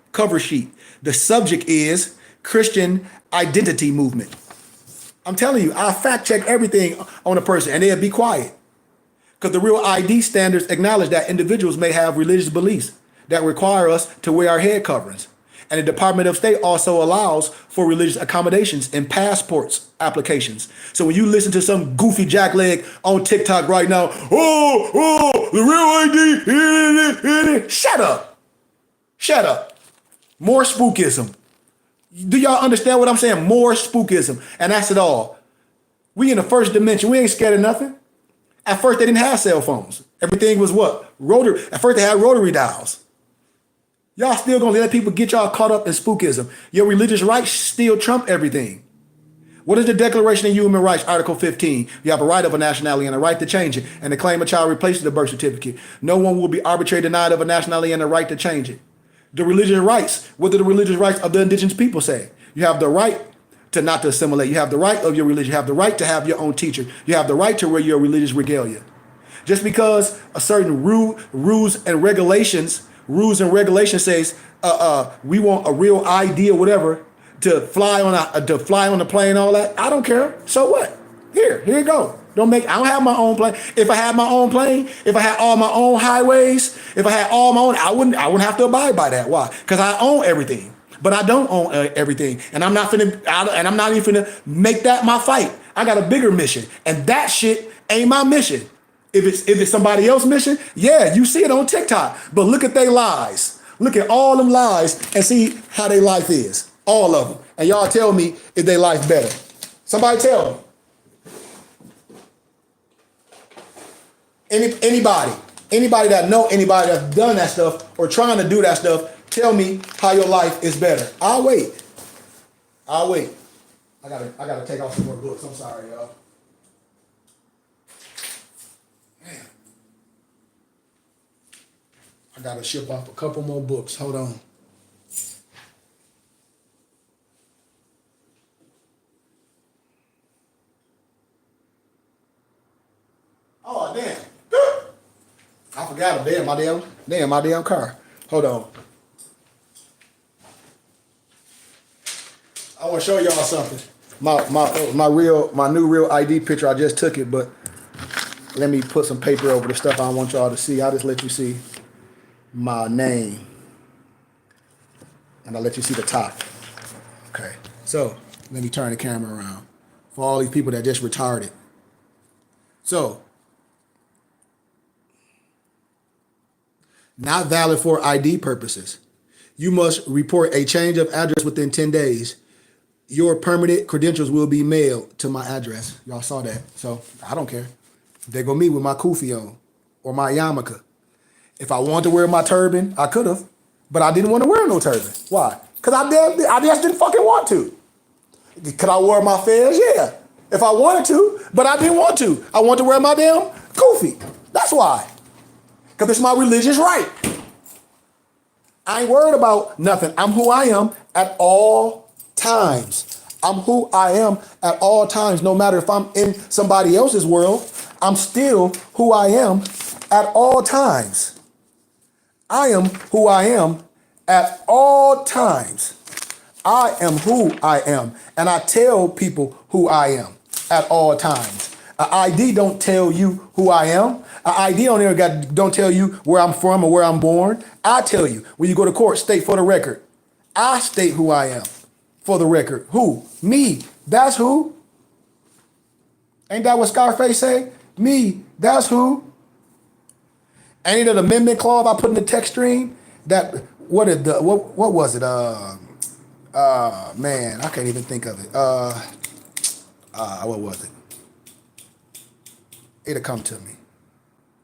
The subject is Christian identity movement. I'm telling you, I fact check everything on a person and they'll be quiet. Because the real ID standards acknowledge that individuals may have religious beliefs that require us to wear our head coverings. And the Department of State also allows for religious accommodations in passports applications. So when you listen to some goofy jackleg on TikTok right now, the real ID, shut up. More spookism. Do y'all understand what I'm saying? More spookism. And that's it all. We in the first dimension. We ain't scared of nothing. At first, they didn't have cell phones. Everything was what? Rotary. At first, they had rotary dials. Y'all still gonna let people get y'all caught up in spookism. Your religious rights still trump everything. What is the Declaration of Human Rights, Article 15? You have a right of a nationality and a right to change it, and to claim a child replaces the birth certificate. No one will be arbitrarily denied of a nationality and a right to change it. The religious rights, what do the religious rights of the indigenous people say? You have the right to not to assimilate. You have the right of your religion. You have the right to have your own teacher. You have the right to wear your religious regalia. Just because a certain rules and regulations says we want a real ID or whatever to fly on the plane and all that, I don't care. So what? Here you go. I don't have my own plane. If I had my own plane, if I had all my own highways, if I had all my own, I wouldn't have to abide by that. Why? Because I own everything. But I don't own everything, and I'm not even finna make that my fight. I got a bigger mission, and that shit ain't my mission. If it's somebody else's mission, yeah, you see it on TikTok. But look at their lies. Look at all them lies and see how their life is. All of them. And y'all tell me if their life better. Somebody tell me. Anybody that know anybody that's done that stuff or trying to do that stuff, tell me how your life is better. I'll wait. I gotta take off some more books. I'm sorry, y'all. Man. I gotta ship off a couple more books. Hold on. Oh damn. I forgot my damn car. Hold on. I want to show y'all something. My new real ID picture. I just took it, but let me put some paper over the stuff I want y'all to see. I'll just let you see my name, and I'll let you see the top. Okay. So let me turn the camera around for all these people that just retarded. So, not valid for ID purposes. You must report a change of address within 10 days. Your permanent credentials will be mailed to my address. Y'all saw that. So I don't care. They go me with my kufi on or my yarmulke. If I wanted to wear my turban, I could have, but I didn't want to wear no turban. Why? Because I just didn't fucking want to. Could I wear my fez? Yeah. If I wanted to, but I didn't want to. I want to wear my damn kufi. That's why. Because it's my religious right. I ain't worried about nothing. I'm who I am at all times. I'm who I am at all times. No matter if I'm in somebody else's world, I'm still who I am at all times. I am who I am at all times. I am who I am, and I tell people who I am at all times. An ID don't tell you who I am. An ID don't tell you where I'm from or where I'm born. I tell you. When you go to court, state for the record. I state who I am for the record. Who? Me. That's who. Ain't that what Scarface say? Me. That's who. Ain't it an amendment clause I put in the text stream? That what was it? Man, I can't even think of it. What was it? It'll come to me.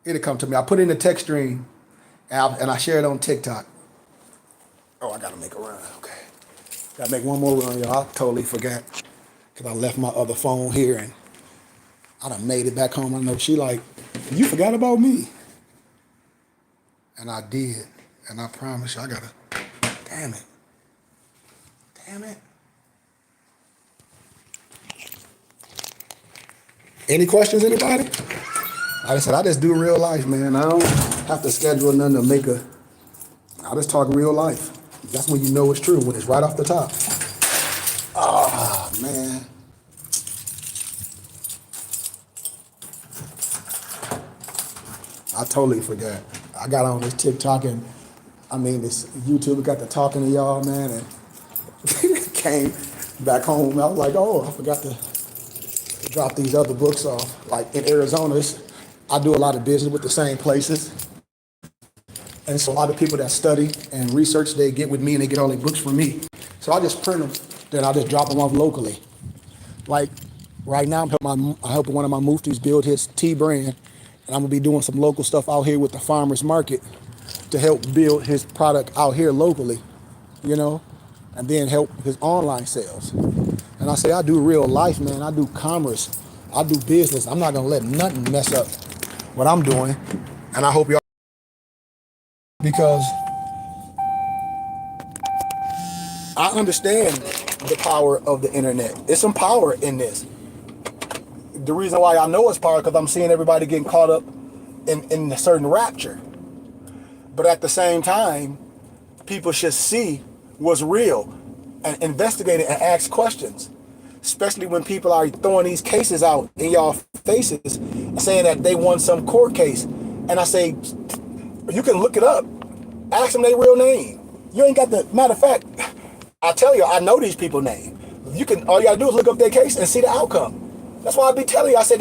It'll come to me. I put it in the text stream and I share it on TikTok. Oh, I gotta make a run. Okay. Gotta make one more run, y'all. I totally forgot. Cause I left my other phone here and I done made it back home. I know she like, you forgot about me. And I did. And I promise you, I gotta, damn it. Damn it. Any questions, anybody? Like I said, I just do real life, man. I don't have to schedule nothing to make a, I just talk real life. That's when you know it's true, when it's right off the top. Ah, man. I totally forgot. I got on this TikTok and, this YouTube got to talking to y'all, man, and came back home. I was like, oh, I forgot to drop these other books off. Like in Arizona, I do a lot of business with the same places. And so a lot of people that study and research, they get with me and they get all their books from me. So I just print them, then I just drop them off locally. Like right now, I'm helping one of my muftis build his tea brand. And I'm gonna be doing some local stuff out here with the farmers market to help build his product out here locally, and then help his online sales. And I say, I do real life, man. I do commerce. I do business. I'm not gonna let nothing mess up what I'm doing. And I hope y'all, because I understand the power of the internet. There's some power in this. The reason why I know it's power because I'm seeing everybody getting caught up in a certain rapture. But at the same time, people should see what's real and investigate it and ask questions. Especially when people are throwing these cases out in y'all faces saying that they won some court case. And I say, you can look it up. Ask them their real name. You ain't got the, matter of fact, I tell you, I know these people's name. All you gotta do is look up their case and see the outcome. That's why I be telling you, I said,